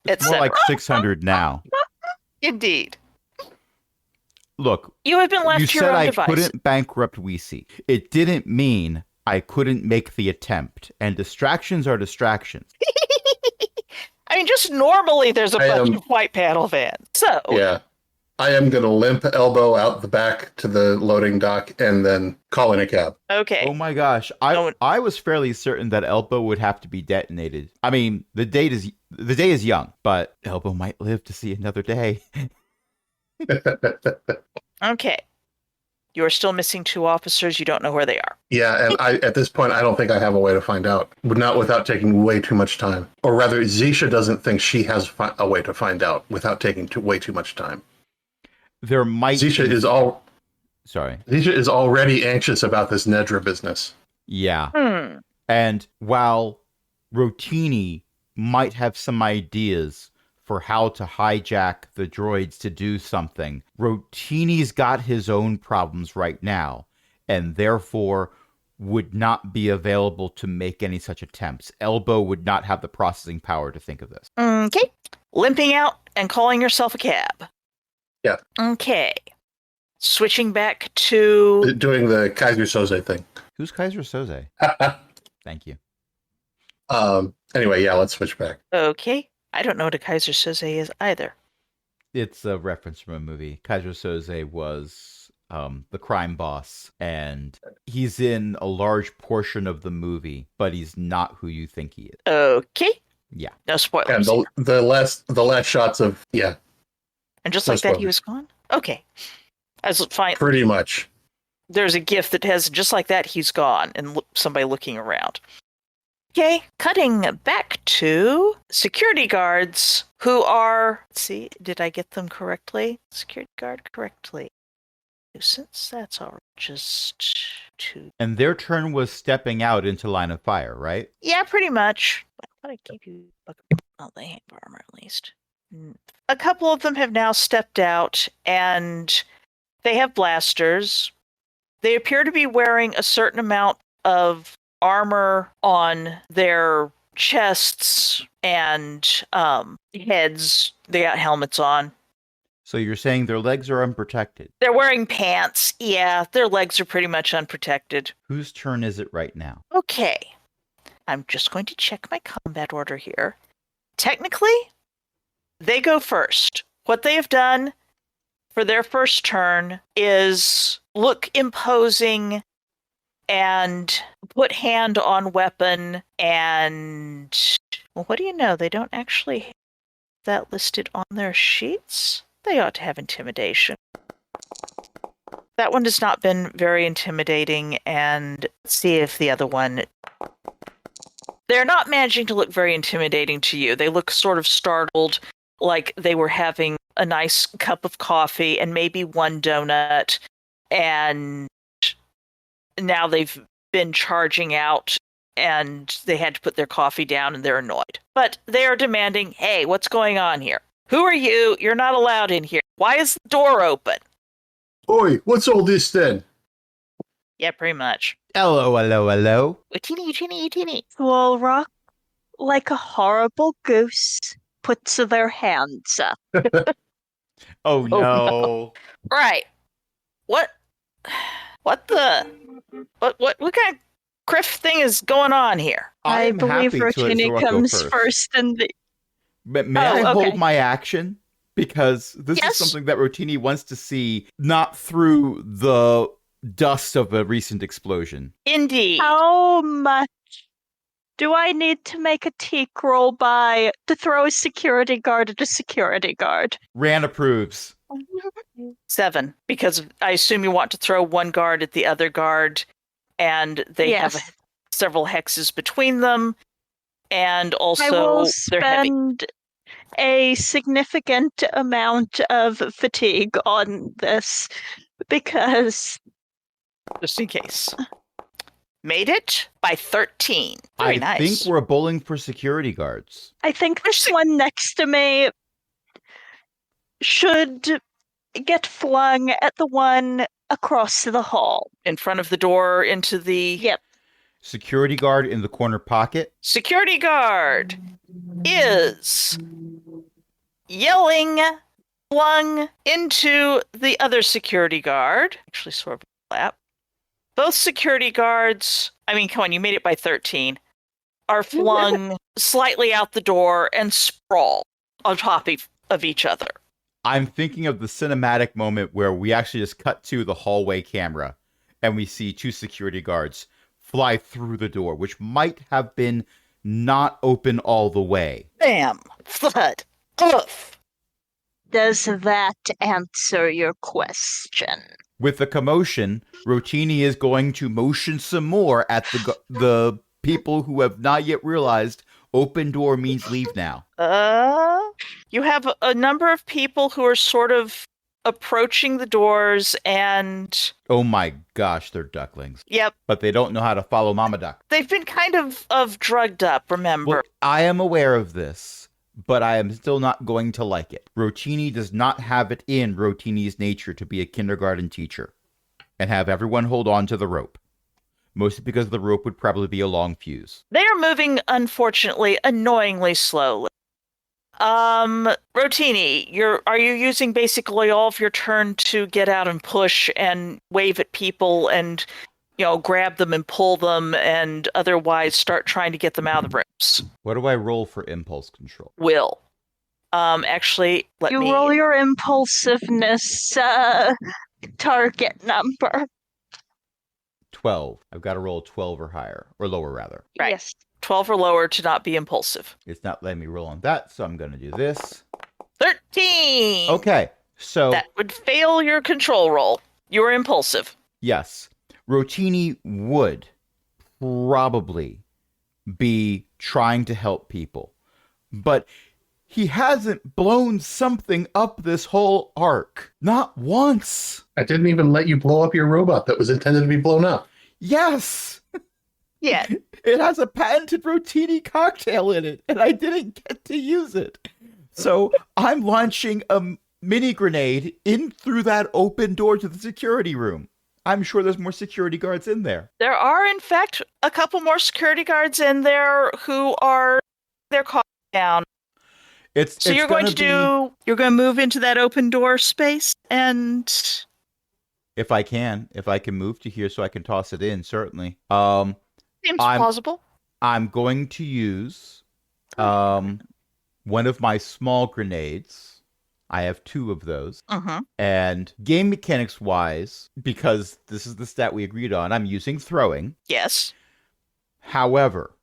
It's more like 600 now. Indeed. Look, You have been left you to your said own I devices. couldn't bankrupt Weesey. It didn't mean I couldn't make the attempt. And distractions are distractions. I mean, just normally there's a bunch of white panel vans. So, Yeah. I am going to limp elbow out the back to the loading dock and then call in a cab. okay. Oh my gosh. I was fairly certain that Elbow would have to be detonated. I mean, the day is young, but Elbow might live to see another day. Okay. You are still missing 2 officers. You don't know where they are. Yeah, and at this point, I don't think I have a way to find out. Not without taking way too much time. Or rather, Zisha doesn't think she has a way to find out without taking way too much time. There might Zisha be... Zisha is already anxious about this Nedra business. Yeah. And while Rotini might have some ideas for how to hijack the droids to do something, Rotini's got his own problems right now, and therefore would not be available to make any such attempts. Elbow would not have the processing power to think of this. Okay. Limping out and calling yourself a cab. Yeah. Okay. Switching back to... Doing the Kaiser Soze thing. Who's Kaiser Soze? Thank you. Anyway, yeah, let's switch back. Okay. I don't know what a Kaiser Soze is either. It's a reference from a movie. Kaiser Soze was the crime boss, and he's in a large portion of the movie, but he's not who you think he is. Okay. Yeah. No spoilers. And the last shots of, yeah. And just no like that, he spoilers. was gone? Okay. As fine. Pretty much. There's a GIF that has just like that, he's gone, and somebody looking around. Okay, cutting back to security guards who are... Let's see, did I get them correctly? Security guard correctly. Nuisance, that's all right. Just 2. And their turn was stepping out into line of fire, right? Yeah, pretty much. I thought I gave you... Oh, they have armor at least. A couple of them have now stepped out, and they have blasters. They appear to be wearing a certain amount of armor on their chests and heads. They got helmets on. So you're saying their legs are unprotected. They're wearing pants. Yeah, their legs are pretty much unprotected. Whose turn is it right now? Okay. I'm just going to check my combat order here. Technically, they go first. What they have done for their first turn is look imposing and put hand on weapon and... Well, what do you know? They don't actually have that listed on their sheets. They ought to have intimidation. That one has not been very intimidating, and let's see if the other one... They're not managing to look very intimidating to you. They look sort of startled, like they were having a nice cup of coffee and maybe one donut, and now they've been charging out and they had to put their coffee down and they're annoyed. But they are demanding, hey, what's going on here? Who are you? You're not allowed in here. Why is the door open? Oi, what's all this then? Yeah, pretty much. Hello, hello, hello. Teeny. Will Rock, like a horrible goose, puts their hands up. Oh no. Right. What the... What kind of criff thing is going on here? I I'm believe happy to let Rotini Zorro go comes first in the... But may Oh, I okay. hold my action? Because this Yes. is something that Rotini wants to see, not through the dust of a recent explosion. Indeed. How much do I need to make a teak roll by to throw a security guard at a security guard? Ran approves. 7, because I assume you want to throw one guard at the other guard, and they have Yes. several hexes between them, and also I will they're heavy. spend a significant amount of fatigue on this because Just in case. Made it by 13. Very I nice. think we're bowling for security guards. I think this one next to me should get flung at the one across the hall. in front of the door into the... Yep. Security guard in the corner pocket. Security guard is yelling flung into the other security guard. Actually, sort of lap. Both security guards, I mean, come on, you made it by 13, are flung slightly out the door and sprawl on top of each other. I'm thinking of the cinematic moment where we actually just cut to the hallway camera and we see 2 security guards fly through the door, which might have been not open all the way. Bam! Thud! Oof! Does that answer your question? With the commotion, Rotini is going to motion some more at the people who have not yet realized open door means leave now. You have a number of people who are sort of approaching the doors and... Oh my gosh, they're ducklings. Yep. But they don't know how to follow Mama Duck. They've been kind of drugged up, remember? Well, I am aware of this, but I am still not going to like it. Rotini does not have it in Rotini's nature to be a kindergarten teacher and have everyone hold on to the rope. Mostly because the rope would probably be a long fuse. They are moving, unfortunately, annoyingly slowly. Rotini, are you using basically all of your turn to get out and push and wave at people and, grab them and pull them and otherwise start trying to get them out of the ropes? What do I roll for impulse control? Will. Actually, let me... You roll your impulsiveness target number. 12. I've got to roll 12 or higher, or lower rather. Right. Yes. 12 or lower to not be impulsive. It's not letting me roll on that, so I'm going to do this. 13! Okay, so... That would fail your control roll. You are impulsive. Yes. Rotini would probably be trying to help people, but he hasn't blown something up this whole arc. Not once. I didn't even let you blow up your robot that was intended to be blown up. Yes. Yeah. It has a patented Rotini cocktail in it, and I didn't get to use it. So I'm launching a mini grenade in through that open door to the security room. I'm sure there's more security guards in there. There are, in fact, a couple more security guards in there who are... They're caught down. So you're going to move into that open door space and... If I can move to here so I can toss it in, certainly. Seems plausible. I'm going to use one of my small grenades. I have 2 of those. Uh-huh. And game mechanics wise, because this is the stat we agreed on, I'm using throwing. Yes. However,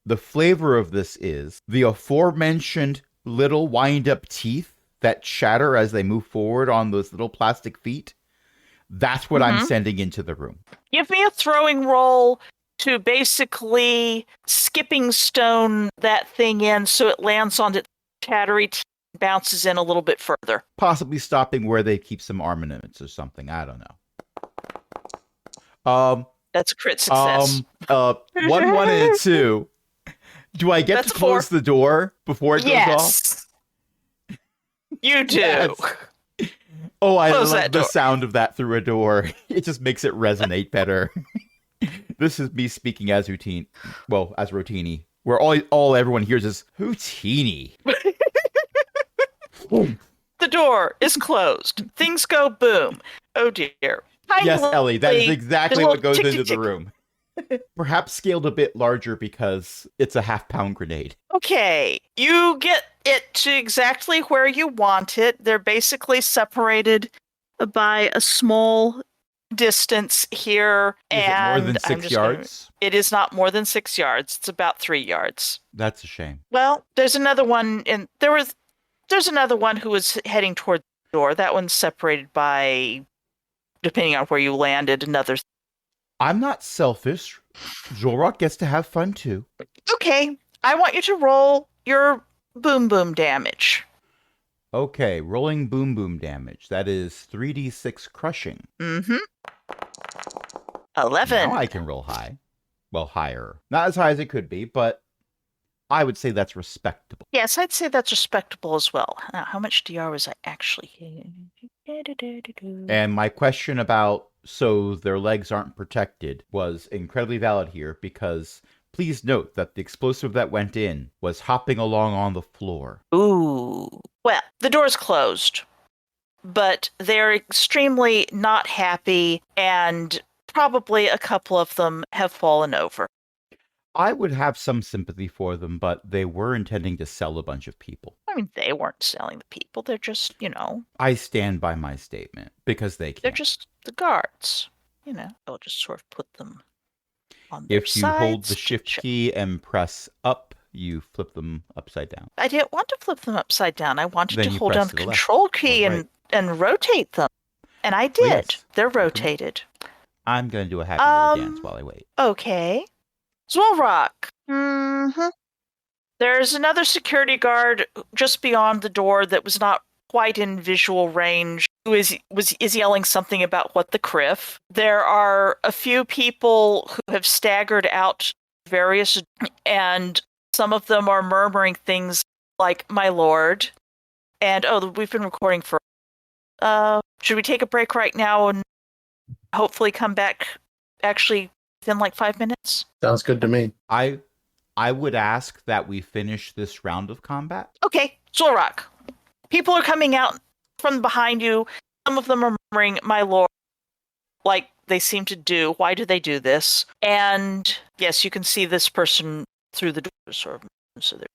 the flavor of this is the aforementioned little wind-up teeth that chatter as they move forward on those little plastic feet. That's what I'm sending into the room. Give me a throwing roll to basically skipping stone that thing in so it lands on its chattery teeth and bounces in a little bit further. Possibly stopping where they keep some armaments or something. I don't know. That's a crit success. 1, 1, and a 2. Do I get That's to close the door before it goes off? You do. Yes. Oh, I Close love that the door. sound of that through a door. It just makes it resonate better. This is me speaking as Rotini. Well, as Rotini. Where all everyone hears is, Rotini. The door is closed. Things go boom. Oh dear. Yes, Ellie, that is exactly what goes into tick. the room. Perhaps scaled a bit larger because it's a half-pound grenade. Okay, you get it to exactly where you want it. They're basically separated by a small distance here. Is it more than 6 yards? It is not more than 6 yards. It's about 3 yards. That's a shame. Well, there's another one, and there's another one who is heading toward the door. That one's separated by, depending on where you landed, another. I'm not selfish. Jolrock gets to have fun too. Okay, I want you to roll your boom boom damage. Okay, rolling boom boom damage. That is 3d6 crushing. 11. Now I can roll high. Well, higher. Not as high as it could be, but I would say that's respectable. Yes, I'd say that's respectable as well. Now, how much DR was I actually hitting? And my question about so their legs aren't protected was incredibly valid here because please note that the explosive that went in was hopping along on the floor. Ooh. Well, the door's closed. but they're extremely not happy, and probably a couple of them have fallen over. I would have some sympathy for them, but they were intending to sell a bunch of people. I mean, they weren't selling the people. They're just, I stand by my statement because they they're can't. just the guards. They'll just sort of put them on their If you sides. hold the to shift check. key and press up, you flip them upside down. I didn't want to flip them upside down. I wanted Then to you hold press down to the the left control key or right. and rotate them. And I did. Well, yes. They're Okay. rotated. I'm going to do a happy little dance while I wait. Okay. Zwolrock. Mm-hmm. There's another security guard just beyond the door that was not quite in visual range who is yelling something about what the criff. There are a few people who have staggered out various, and some of them are murmuring things like "my lord," and we've been recording for. Should we take a break right now and hopefully come back actually within like 5 minutes? Sounds good to me. I would ask that we finish this round of combat. Okay, Zulrock. People are coming out from behind you. Some of them are murmuring, "my lord," like they seem to do. Why do they do this? And yes, you can see this person through the door, sort of, so they're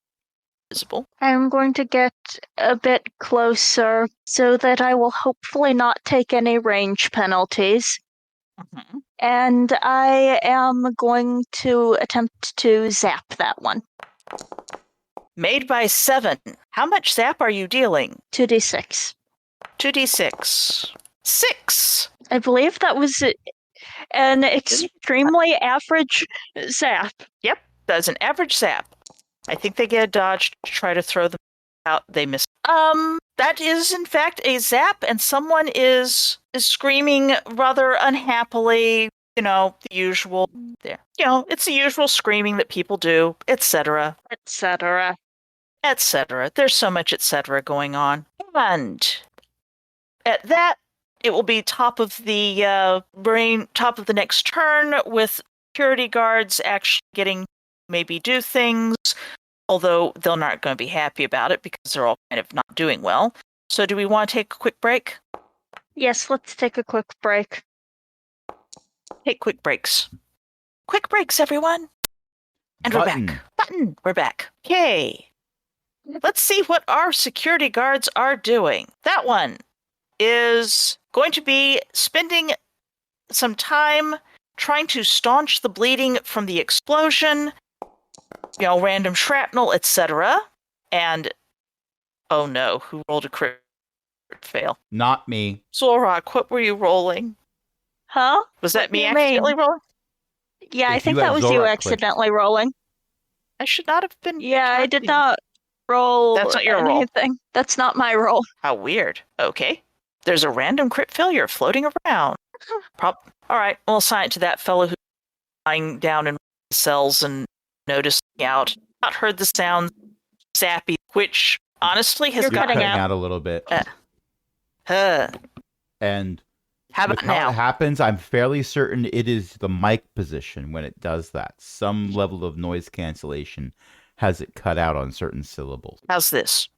visible. I'm going to get a bit closer so that I will hopefully not take any range penalties. Mm-hmm. And I am going to attempt to zap that one. Made by 7. How much zap are you dealing? 2d6. 2d6. 6! I believe that was an extremely average zap. Yep, that's an average zap. I think they get a dodge to try to throw them out. They miss. That is in fact a zap, and someone is screaming rather unhappily. The usual. There. It's the usual screaming that people do, etc., etc. etc. There's so much etc. going on, and at that, it will be top of the next turn with security guards actually getting maybe do things, although they're not going to be happy about it because they're all kind of not doing well. So do we want to take a quick break? Yes, let's take a quick break. Take quick breaks. Quick breaks, everyone. And we're back. Button. We're back. Okay. Let's see what our security guards are doing. That one is going to be spending some time trying to staunch the bleeding from the explosion, random shrapnel, etc. And, oh no, who rolled a crit fail? Not me. Zulrock, what were you rolling? Huh? Was that What do me you accidentally mean? rolling? Yeah, I If think you that had was you Zorak accidentally rolling. I should not have been. Yeah, I did talking. not roll That's not your roll. anything. That's not my roll. How weird. Okay. There's a random crit failure floating around. All right, we'll assign it to that fellow who's lying down in the cells and noticing out. Not heard the sound zappy, which honestly has You're You're cutting cutting out. out a little bit. And How with about how now? it happens, I'm fairly certain it is the mic position when it does that. Some level of noise cancellation has it cut out on certain syllables. How's this?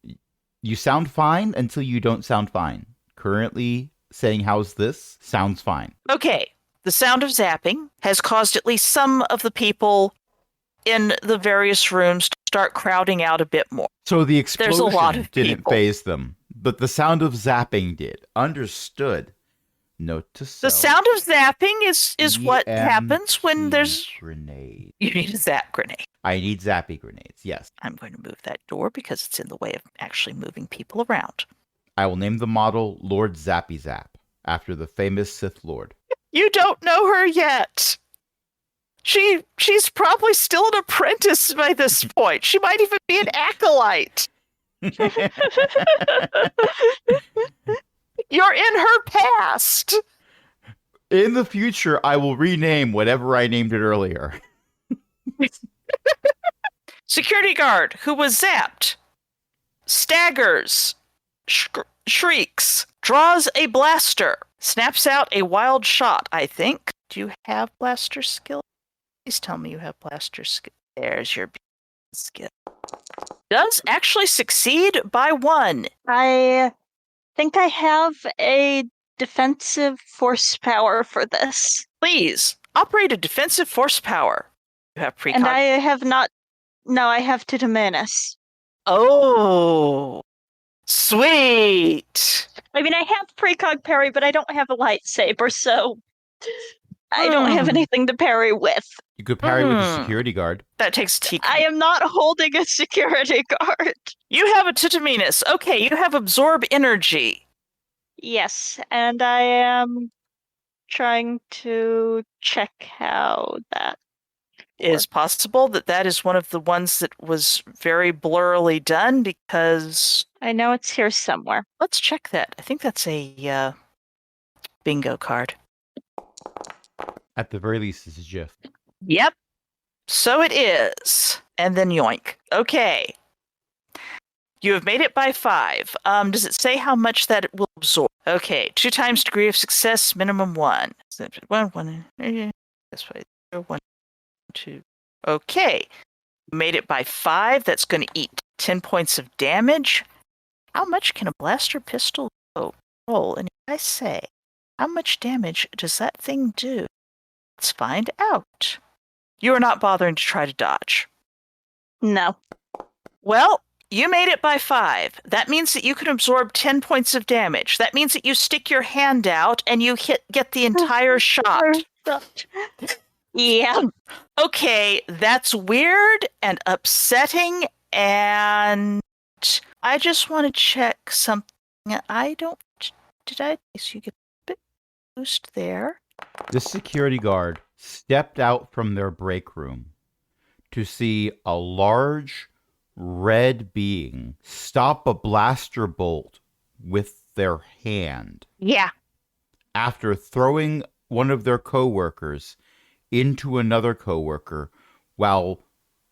You sound fine until you don't sound fine. Currently saying how's this sounds fine. Okay. The sound of zapping has caused at least some of the people in the various rooms to start crowding out a bit more. So the There's explosion a lot of didn't people. phase them, but the sound of zapping did. Understood. Note to self. The sound of zapping is what happens when there's... grenade. You need a zap grenade. I need zappy grenades, yes. I'm going to move that door because it's in the way of actually moving people around. I will name the model Lord Zappy Zap, after the famous Sith Lord. You don't know her yet. She's probably still an apprentice by this point. She might even be an acolyte. You're in her past. In the future, I will rename whatever I named it earlier. Security guard who was zapped, staggers, shrieks, draws a blaster, snaps out a wild shot, I think. Do you have blaster skill? Please tell me you have blaster skill. There's your skill. Does actually succeed by 1. I think I have a defensive force power for this. Please, operate a defensive force power. You have precog. And I have not. No, I have to menace. Oh, sweet. I mean, I have precog parry, but I don't have a lightsaber, so I don't have anything to parry with. You could parry with a security guard. That takes T. I am not holding a security guard. You have a Titaminus. Okay, you have absorb energy. Yes, and I am trying to check how that It is possible that that is one of the ones that was very blurrily done because I know it's here somewhere. let's check that. I think that's a bingo card. At the very least, it's a GIF. Yep. So it is. And then yoink. Okay. You have made it by 5. Does it say how much that it will absorb? Okay. 2 times degree of success, minimum 1. 1, that's right. 1, 2. Okay. You made it by 5. That's going to eat 10 points of damage. How much can a blaster pistol roll? And if I say, how much damage does that thing do? Let's find out. You are not bothering to try to dodge. No. Well, you made it by 5. That means that you can absorb 10 points of damage. That means that you stick your hand out and you get the entire shot. Yeah. Okay, that's weird and upsetting, and I just want to check something. Did I? So you get a bit boost there. This security guard stepped out from their break room to see a large red being stop a blaster bolt with their hand Yeah. after throwing one of their coworkers into another coworker while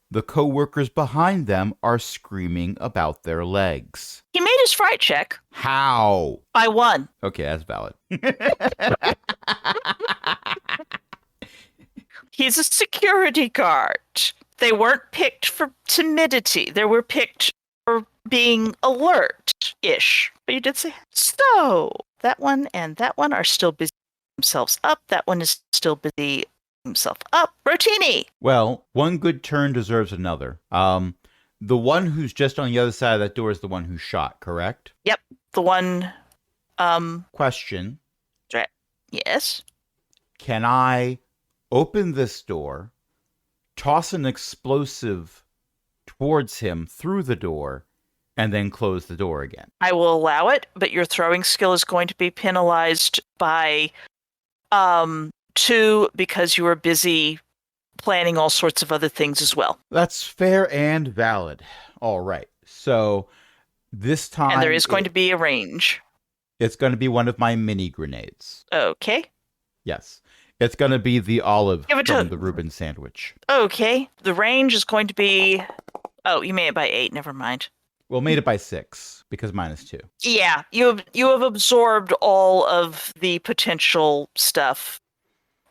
the coworkers behind them are screaming about their legs. He made his fright check How? by 1. Okay, that's valid. He's a security guard. They weren't picked for timidity. They were picked for being alert-ish. But you did say, so that one and that one are still busy themselves up. That one is still busy himself up. Rotini! Well, one good turn deserves another. The one who's just on the other side of that door is the one who shot, correct? Yep, the one, Question. yes? Can I open this door, toss an explosive towards him through the door, and then close the door again? I will allow it, but your throwing skill is going to be penalized by 2 because you were busy planning all sorts of other things as well. That's fair and valid. All right. So this time... And there is going to be a range. It's going to be one of my mini grenades. Okay. Yes. It's going to be the olive Give it to- from the Reuben sandwich. Okay. The range is going to be... Oh, you made it by 8. Never mind. Well, made it by 6 because -2. Yeah, you have absorbed all of the potential stuff.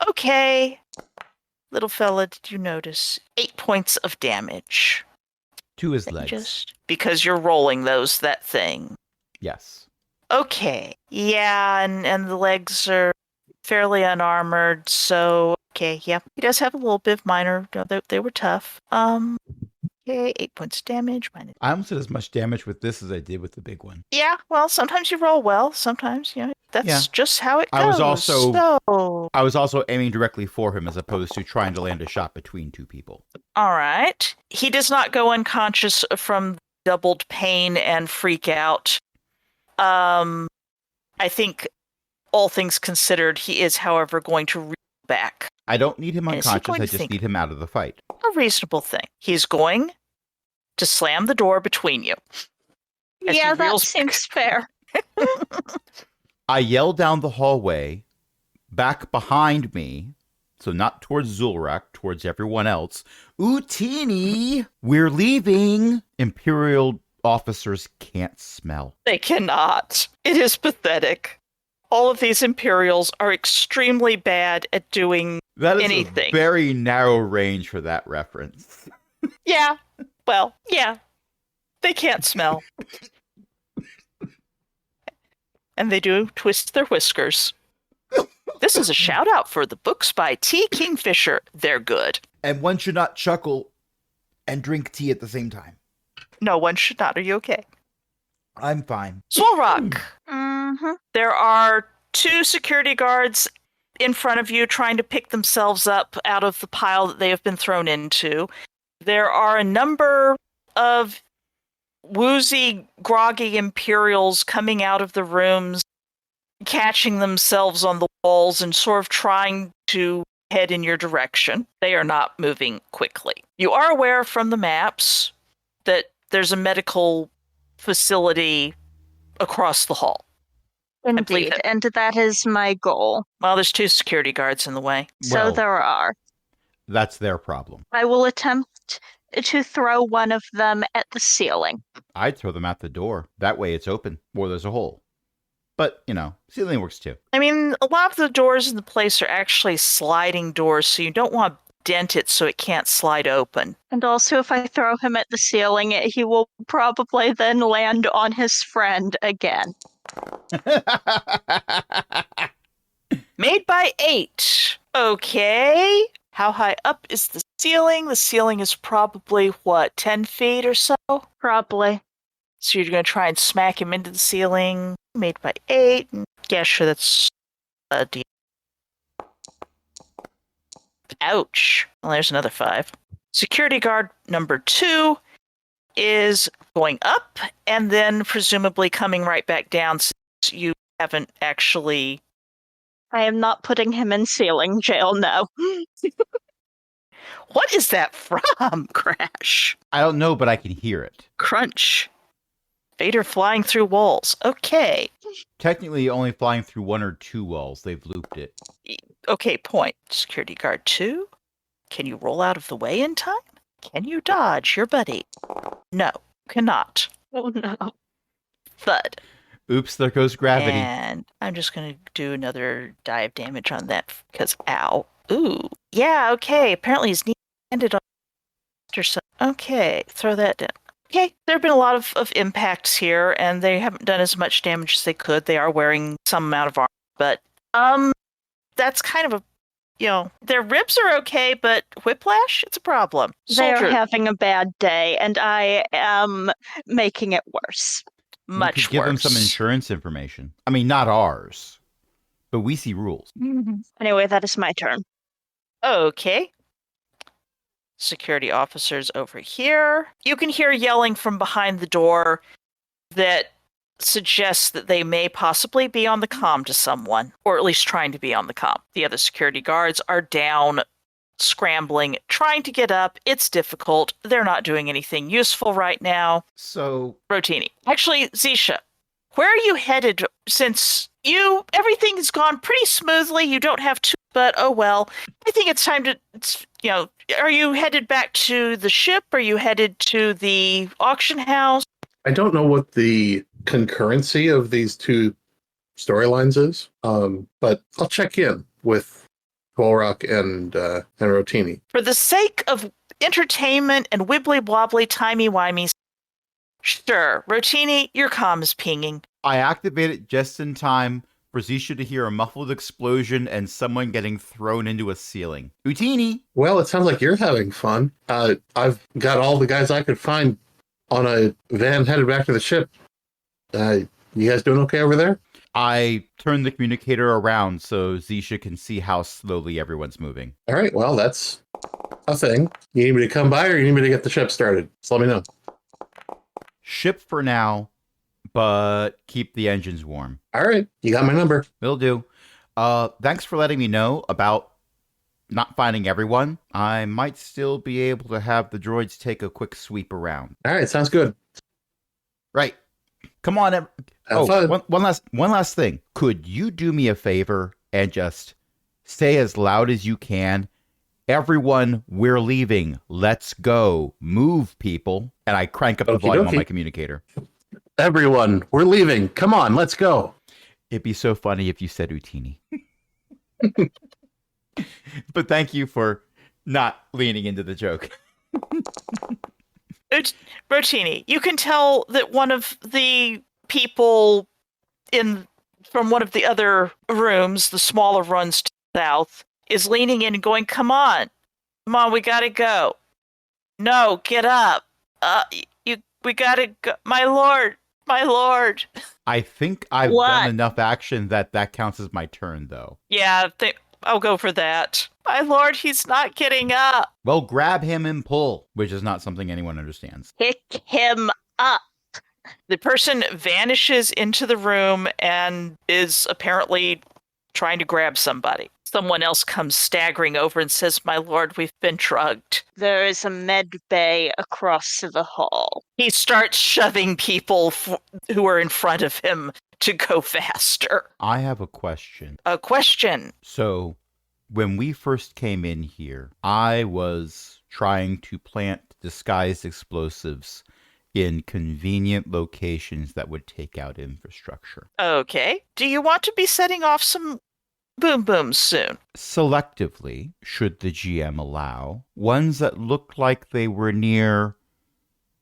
Okay. Little fella, did you notice? 8 points of damage. To his legs. Just because you're rolling that thing. Yes. Okay. Yeah, and the legs are fairly unarmored, so okay, yeah. He does have a little bit of minor, they were tough. Okay, 8 points of damage. Minus. I almost did as much damage with this as I did with the big one. Yeah, well, sometimes you roll well, sometimes, that's just how it goes. I was also So, aiming directly for him as opposed to trying to land a shot between two people. all right. He does not go unconscious from doubled pain and freak out. I think all things considered, he is, however, going to reel back. I don't need him Is he unconscious, going I to just think- need him out of the fight. A reasonable thing. He's going to slam the door between you. As Yeah, he that reels seems fair. I yell down the hallway, back behind me, so not towards Zulrak, towards everyone else. Utini, we're leaving. Imperial officers can't smell. They cannot. It is pathetic. All of these Imperials are extremely bad at doing That is anything. a very narrow range for that reference. Yeah. Well, yeah. They can't smell. And they do twist their whiskers. This is a shout out for the books by T. Kingfisher. They're good. And one should not chuckle and drink tea at the same time. No, one should not. Are you okay? I'm fine. Swolrock. Mm-hmm. There are 2 security guards in front of you trying to pick themselves up out of the pile that they have been thrown into. There are a number of woozy, groggy Imperials coming out of the rooms, catching themselves on the walls and sort of trying to head in your direction. They are not moving quickly. You are aware from the maps that there's a medical facility across the hall. Indeed, and that is my goal. Well, there's 2 security guards in the way. So Well, there are. That's their problem. I will attempt to throw one of them at the ceiling. I'd throw them out the door. That way it's open, or there's a hole. But, ceiling works too. I mean, a lot of the doors in the place are actually sliding doors, so you don't want to dent it so it can't slide open. And also, if I throw him at the ceiling, he will probably then land on his friend again. Made by 8. Okay. How high up is the ceiling? The ceiling is probably, 10 feet or so? Probably. So you're going to try and smack him into the ceiling. Made by 8. Yeah, sure, that's a deal. Ouch. Well, there's another 5. Security guard number 2 is going up and then presumably coming right back down since you haven't actually... I am not putting him in ceiling jail, no. What is that from, Crash? I don't know, but I can hear it. Crunch. Vader flying through walls. Okay. Technically, only flying through 1 or 2 walls. They've looped it. Okay, point. Security guard 2. Can you roll out of the way in time? Can you dodge your buddy? No, cannot. Oh no. Thud. Oops, there goes gravity. And I'm just going to do another die of damage on that because, ow. Ooh. Yeah, okay. Apparently his knee ended on or so. Okay, throw that down. Okay, there have been a lot of impacts here, and they haven't done as much damage as they could. They are wearing some amount of armor, but that's kind of their ribs are okay, but whiplash, it's a problem. They are Soldier, having a bad day, and I am making it worse. much You could give them worse. some insurance information. I mean, not ours, but we see rules. Anyway, that is my turn. Okay. Security officers over here. You can hear yelling from behind the door that suggests that they may possibly be on the comm to someone, or at least trying to be on the comm. The other security guards are down, scrambling, trying to get up. It's difficult. They're not doing anything useful right now. So, Rotini. Actually, Zisha, where are you headed since everything has gone pretty smoothly? You don't have to, but oh well. I think it's time to, are you headed back to the ship? Are you headed to the auction house? I don't know what the concurrency of these 2 storylines is, but I'll check in with Volrock and Rotini. For the sake of entertainment and wibbly-wobbly, timey-wimey, sure, Rotini, your comm is pinging. I activate it just in time for Zisha to hear a muffled explosion and someone getting thrown into a ceiling. Utini! Well, it sounds like you're having fun. I've got all the guys I could find on a van headed back to the ship. You guys doing okay over there? I turn the communicator around so Zisha can see how slowly everyone's moving. All right, well, that's a thing. You need me to come by or you need me to get the ship started? Just let me know. Ship for now, but keep the engines warm. All right, you got my number. Will do. Thanks for letting me know about not finding everyone. I might still be able to have the droids take a quick sweep around. All right, sounds good. Right. Come on. Have fun. One last thing. Could you do me a favor and just say as loud as you can, "Everyone, we're leaving. Let's go. Move, people." And I crank up the Okie volume on dokie. my communicator. Everyone, we're leaving. Come on, let's go. It'd be so funny if you said Utini. But thank you for not leaning into the joke. Rotini, you can tell that one of the people in from one of the other rooms, the smaller runs to the south, is leaning in and going, come on, we gotta go. No, get up. We gotta go. My lord. I think I've What? done enough action that counts as my turn, though. Yeah, I'll go for that. My lord, he's not getting up. Well, grab him and pull, which is not something anyone understands. Pick him up. The person vanishes into the room and is apparently trying to grab somebody. Someone else comes staggering over and says, my lord, we've been drugged. There is a med bay across the hall. He starts shoving people who are in front of him to go faster. I have a question. A question. So, when we first came in here, I was trying to plant disguised explosives in convenient locations that would take out infrastructure. Okay. Do you want to be setting off some boom booms soon? Selectively, should the GM allow, ones that looked like they were near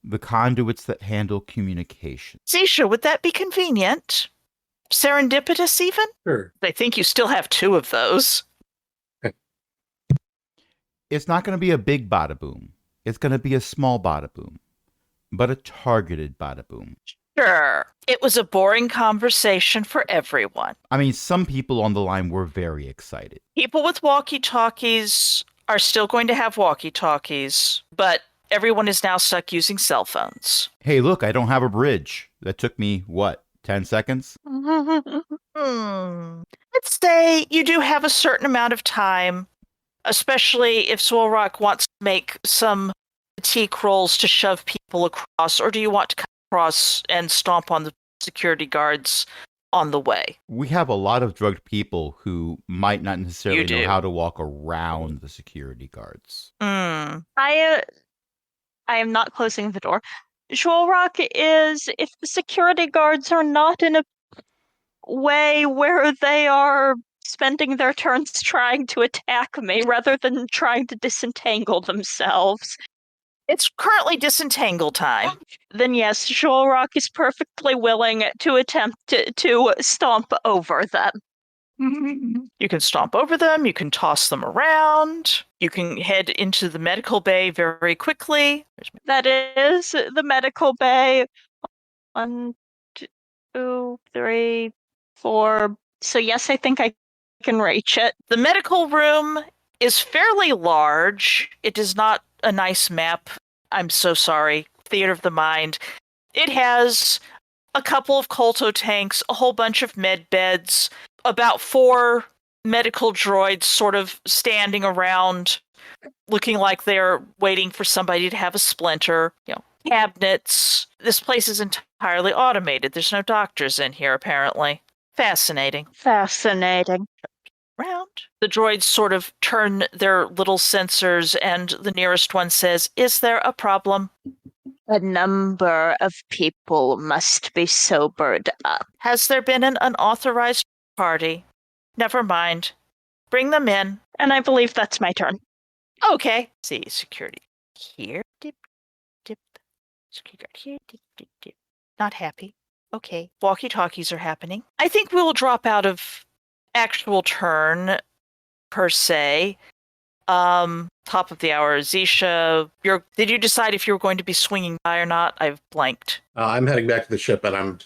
the conduits that handle communication. Zisha, would that be convenient? Serendipitous even? Sure. I think you still have 2 of those. It's not going to be a big bada boom. It's going to be a small bada boom, but a targeted bada boom. Sure. It was a boring conversation for everyone. I mean, some people on the line were very excited. People with walkie-talkies are still going to have walkie-talkies, but everyone is now stuck using cell phones. Hey, look, I don't have a bridge. That took me, 10 seconds? Let's say you do have a certain amount of time, especially if Swolrock wants to make some fatigue rolls to shove people across, or do you want to come across and stomp on the security guards on the way? We have a lot of drugged people who might not necessarily You do. know how to walk around the security guards. I am not closing the door. Shulrock is, if the security guards are not in a way where they are spending their turns trying to attack me rather than trying to disentangle themselves, It's currently disentangle time. then yes, Shulrock is perfectly willing to attempt to stomp over them. You can stomp over them, you can toss them around, you can head into the medical bay very quickly. That is the medical bay. 1, 2, 3, 4. So yes, I think I can reach it. The medical room is fairly large. It is not a nice map. I'm so sorry. Theater of the Mind. It has a couple of colto tanks, a whole bunch of med beds, about 4 medical droids sort of standing around, looking like they're waiting for somebody to have a splinter. Cabinets. This place is entirely automated. There's no doctors in here, apparently. Fascinating. Fascinating. Round. The droids sort of turn their little sensors, and the nearest one says, "Is there a problem?" A number of people must be sobered up. Has there been an unauthorized party? Never mind. Bring them in. And I believe that's my turn. Okay. See, security here. Dip, dip. Security guard here. Dip, dip, dip. Not happy. Okay. Walkie-talkies are happening. I think we will drop out of actual turn, per se. Top of the hour. Zisha, did you decide if you were going to be swinging by or not? I've blanked. I'm heading back to the ship, and I'm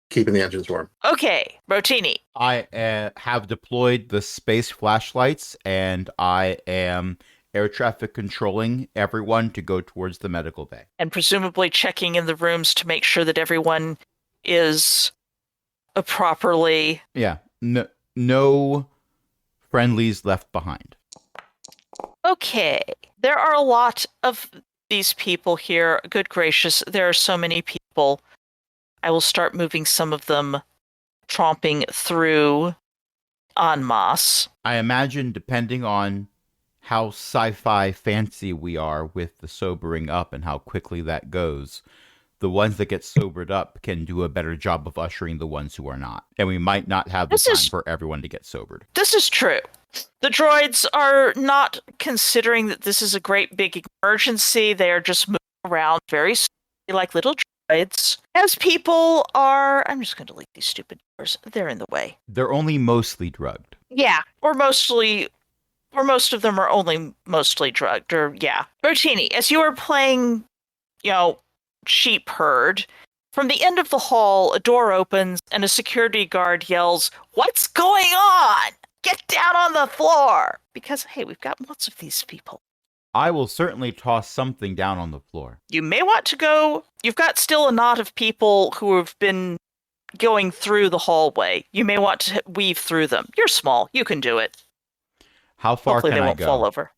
keeping the engines warm. Okay. Rotini. I have deployed the space flashlights, and I am air traffic controlling everyone to go towards the medical bay. And presumably checking in the rooms to make sure that everyone is properly... Yeah. No friendlies left behind. Okay. There are a lot of these people here. Good gracious, there are so many people. I will start moving some of them tromping through en masse. I imagine, depending on how sci-fi fancy we are with the sobering up and how quickly that goes, the ones that get sobered up can do a better job of ushering the ones who are not. And we might not have the time for everyone to get sobered. This is true. The droids are not considering that this is a great big emergency. They are just moving around very slowly like little droids. droids, as people are... I'm just going to delete these stupid doors. They're in the way. They're only mostly drugged. Yeah, or most of them are only mostly drugged, or yeah. Rotini, as you are playing, sheep herd, from the end of the hall, a door opens and a security guard yells, "What's going on? Get down on the floor!" Because, hey, we've got lots of these people. I will certainly toss something down on the floor. You may want to go... You've got still a knot of people who have been going through the hallway. You may want to weave through them. You're small. You can do it. How far Hopefully can they I won't go? fall over.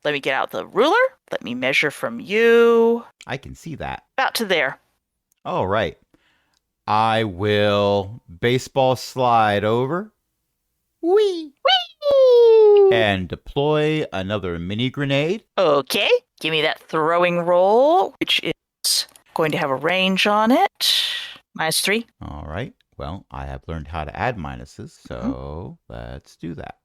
Let me get out the ruler. Let me measure from you. I can see that. About to there. All right. I will baseball slide over. Wee. And deploy another mini grenade. Okay. Give me that throwing roll, which is going to have a range on it. -3. All right. Well, I have learned how to add minuses, so let's do that.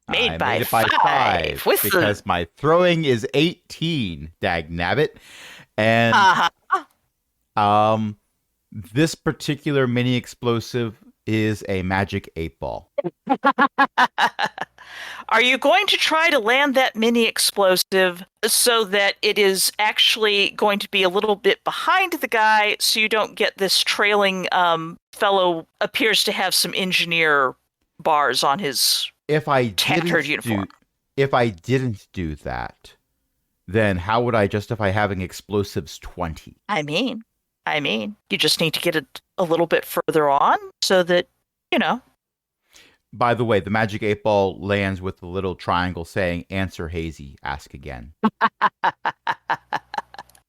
Made I by made it by 5 5 with because my throwing is 18. Dagnabbit. And this particular mini explosive is a magic 8-ball. Are you going to try to land that mini explosive so that it is actually going to be a little bit behind the guy so you don't get this trailing fellow appears to have some engineer bars on his tattered uniform? If I didn't do that, then how would I justify having explosives 20? I mean, you just need to get it a little bit further on so that, By the way, the magic 8-ball lands with the little triangle saying, "Answer hazy, ask again."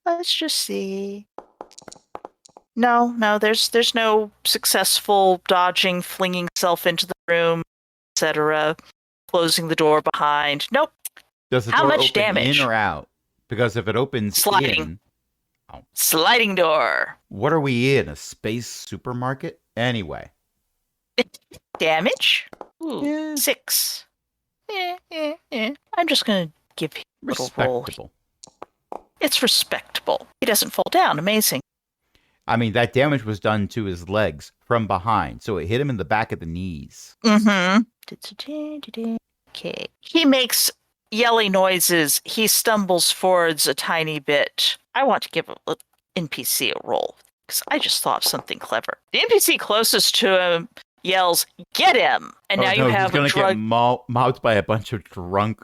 Let's just see. No, there's no successful dodging, flinging self into the room, etc., closing the door behind. Nope. Does the How door much open damage? in or out? Because if it opens Sliding. in... Sliding door. What are we in? A space supermarket? Anyway. Damage? Ooh, Yeah. 6. I'm just going to give him a little roll. Respectable. It's respectable. He doesn't fall down. Amazing. I mean, that damage was done to his legs from behind, so it hit him in the back of the knees. Mm-hmm. Okay. He makes yelly noises. He stumbles forwards a tiny bit. I want to give an NPC a roll, because I just thought of something clever. The NPC closest to him yells, "Get him!" And now you have he's a drug... get mouthed by a bunch of drunk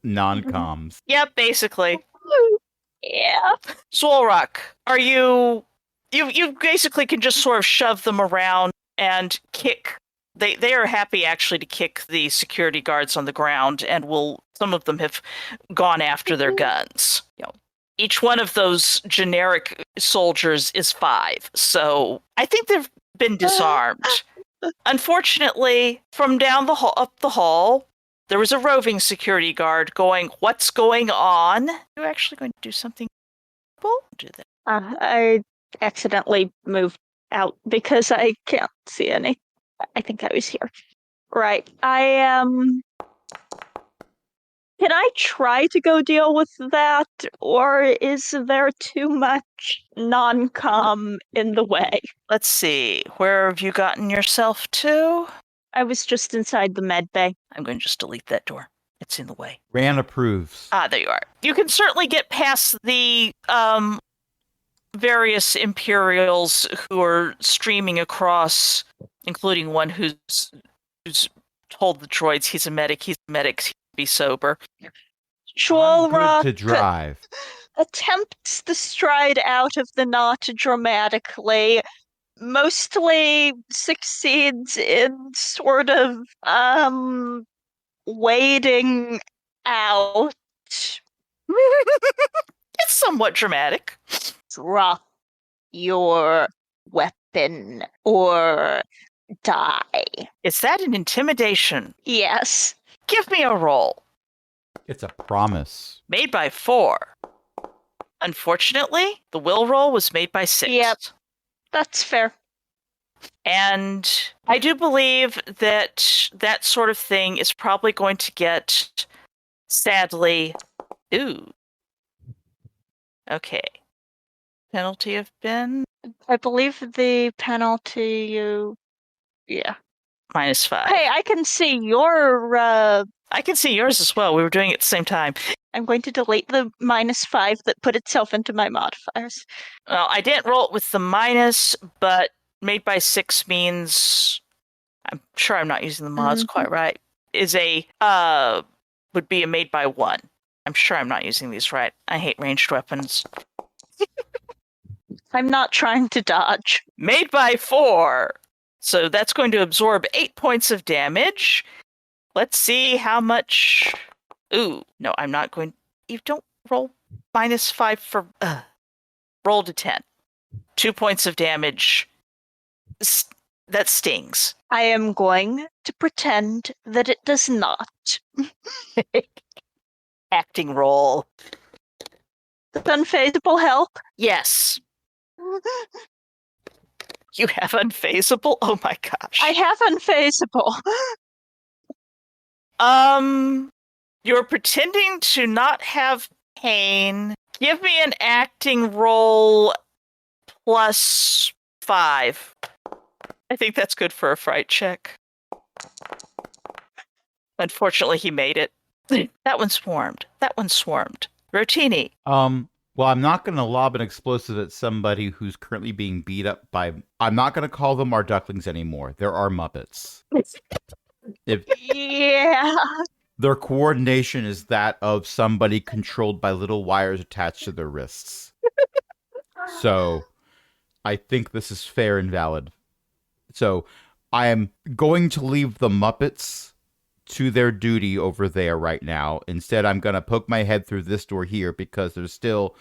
non-coms. Yep, basically. Yeah. Swolrock, are you basically can just sort of shove them around and kick. They are happy actually to kick the security guards on the ground, and some of them have gone after their guns. Each one of those generic soldiers is 5, so I think they've been disarmed. Unfortunately, from down the hall, up the hall, there was a roving security guard going, "What's going on?" You're actually going to do something. We'll do that. I accidentally moved out because I can't see any. I think I was here. Right. Can I try to go deal with that, or is there too much non-com in the way? Let's see. Where have you gotten yourself to? I was just inside the med bay. I'm going to just delete that door. It's in the way. Ran approves. There you are. You can certainly get past the various Imperials who are streaming across, including one who's told the droids he's a medic, he can be sober. I'm Shwolrock good to drive. attempts to stride out of the knot dramatically, mostly succeeds in sort of wading out. It's somewhat dramatic. Drop your weapon or die. Is that an intimidation? Yes. Give me a roll. It's a promise. Made by 4. Unfortunately, the will roll was made by 6. Yep. That's fair. And I do believe that that sort of thing is probably going to get, sadly, ooh. Okay. penalty have been? I believe the penalty yeah. -5. Hey, I can see your I can see yours as well. We were doing it at the same time. I'm going to delete the -5 that put itself into my modifiers. Well, I didn't roll it with the minus, but made by 6 means I'm sure I'm not using the mods quite right. Is a would be a made by 1. I'm sure I'm not using these right. I hate ranged weapons. I'm not trying to dodge. Made by 4. So that's going to absorb 8 points of damage. Let's see how much. Ooh, no, I'm not going. You don't roll -5 for. Roll to 10. 2 points of damage. That stings. I am going to pretend that it does not. Acting roll. Does unfazable help? Yes. You have unfazable? Oh my gosh. I have unfazable. You're pretending to not have pain. Give me an acting roll +5. I think that's good for a fright check. Unfortunately, he made it. That one swarmed. Rotini. Well, I'm not going to lob an explosive at somebody who's currently being beat up by. I'm not going to call them our ducklings anymore. They're our Muppets. Yeah. Their coordination is that of somebody controlled by little wires attached to their wrists. So, I think this is fair and valid. So, I am going to leave the Muppets to their duty over there right now. Instead, I'm going to poke my head through this door here because there's still,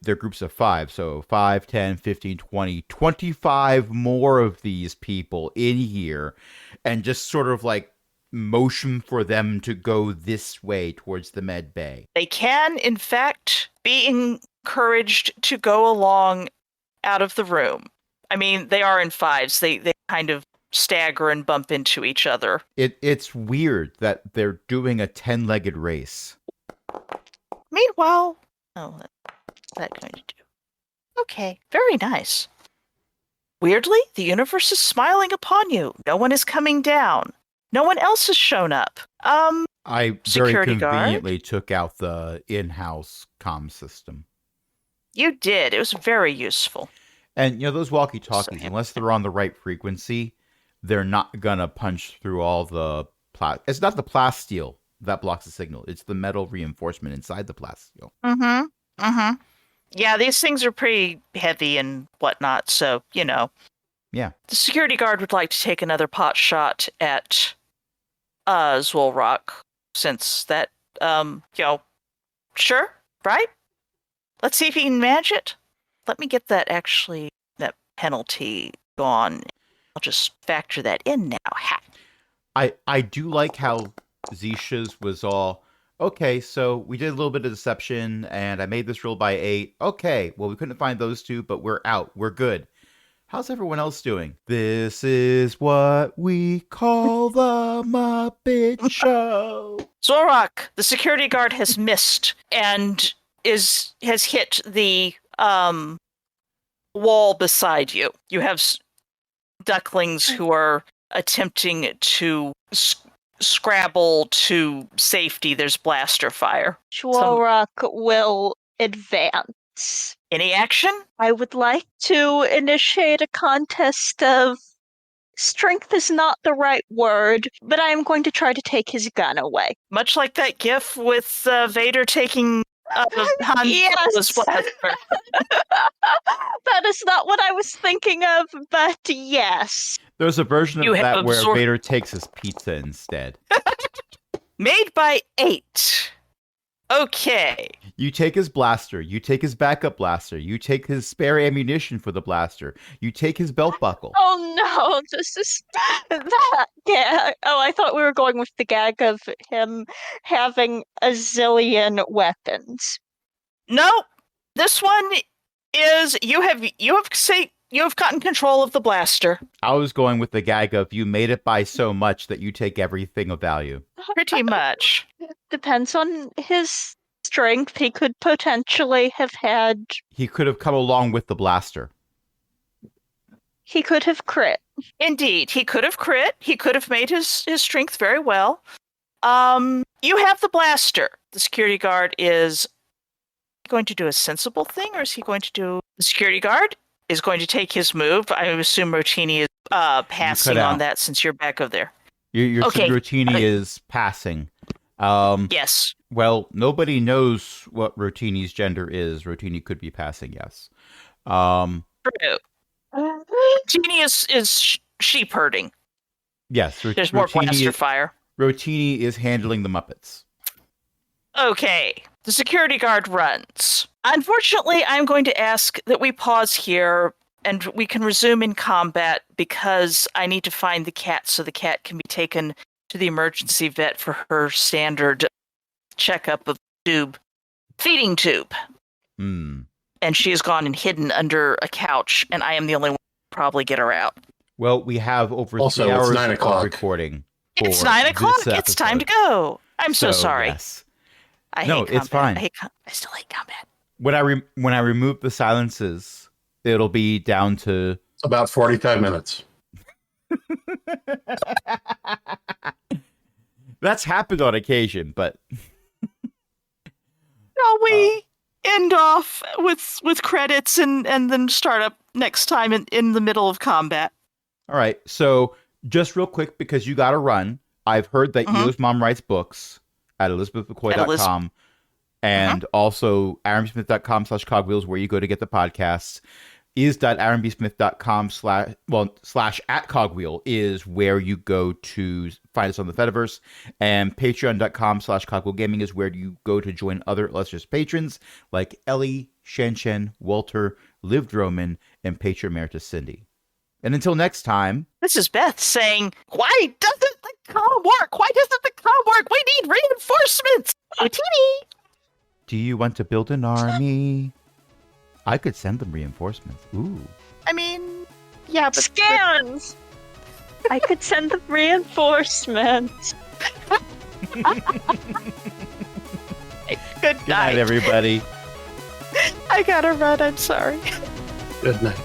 they're groups of 5. So 5, 10, 15, 20, 25 more of these people in here and just sort of like motion for them to go this way towards the med bay. They can, in fact, be encouraged to go along out of the room. I mean, they are in 5s. They kind of stagger and bump into each other. It's weird that they're doing a 10-legged race. Meanwhile, what's that going to do? Okay, very nice. Weirdly, the universe is smiling upon you. No one is coming down. No one else has shown up. I very Security guard? conveniently took out the in-house comm system. You did. It was very useful. And, those walkie-talkies, So- unless they're on the right frequency, they're not going to punch through all the it's not the plasteel that blocks the signal. It's the metal reinforcement inside the plasteel. Yeah, these things are pretty heavy and whatnot, so, Yeah. The security guard would like to take another pot shot at Zwolrock, since that, sure, right? Let's see if he can manage it. Let me get that penalty gone. I'll just factor that in now. Ha. I do like how Zisha's was all, okay, so we did a little bit of deception, and I made this roll by 8. Okay, well, we couldn't find those 2, but we're out. We're good. How's everyone else doing? This is what we call the Muppet Show. Zwolrock, the security guard has missed and has hit the wall beside you. You have ducklings who are attempting to scrabble to safety. There's blaster fire. Zwolrock will advance. Any action? I would like to initiate a contest of strength is not the right word, but I am going to try to take his gun away. Much like that gif with Vader taking Han Yes. Solo's blaster. That is not what I was thinking of, but yes. There's a version You of have that where absorbed- Vader takes his pizza instead. Made by 8. Okay. You take his blaster. You take his backup blaster. You take his spare ammunition for the blaster. You take his belt buckle. Oh no, this is that gag. Oh, I thought we were going with the gag of him having a zillion weapons. No, this one is you have gotten control of the blaster. I was going with the gag of you made it by so much that you take everything of value. Pretty much. Depends on his strength, he could potentially have had. He could have come along with the blaster. He could have crit. Indeed, he could have crit. He could have made his strength very well. You have the blaster. The security guard is going to do a sensible thing, or is he going to do... The security guard is going to take his move. I assume Rotini is passing on that since you're back over there. Your Okay. Rotini is passing. Yes. Well, nobody knows what Rotini's gender is. Rotini could be passing, yes. True. Rotini is sheep herding. Yes. There's more blaster fire. Rotini is handling the Muppets. Okay. The security guard runs. Unfortunately, I'm going to ask that we pause here and we can resume in combat because I need to find the cat so the cat can be taken to the emergency vet for her standard checkup of feeding tube. Hmm. And she has gone and hidden under a couch, and I am the only one who can probably get her out. Well, we have over Also, 3 it's hours 9 of o'clock. recording. It's for 9 o'clock. this It's time to episode. go. I'm so sorry. Yes. I No, hate combat. it's fine. I still hate combat. When I remove the silences, it'll be down to About 45 minutes. That's happened on occasion, but Shall we end off with credits and then start up next time in the middle of combat? all right. So just real quick, because you got to run. I've heard that Mhm. Elo's mom writes books at elizabethmccoy.com. And also aaronbsmith.com/cogwheels, where you go to get the podcasts. Is.aaronbsmith.com / @cogwheel is where you go to find us on the Fediverse. And patreon.com/cogwheelgaming is where you go to join other illustrious patrons like Ellie, Shen, Walter, Liv Droman, and patron emeritus Cindy. And until next time, This is Beth saying, "Why doesn't the comm work? Why doesn't the comm work? We need reinforcements." Utini. do you want to build an army? I could send them reinforcements. Ooh. I mean, yeah, but Scans! I could send them reinforcements. good Good night, night. everybody. I gotta run. I'm sorry. Good night.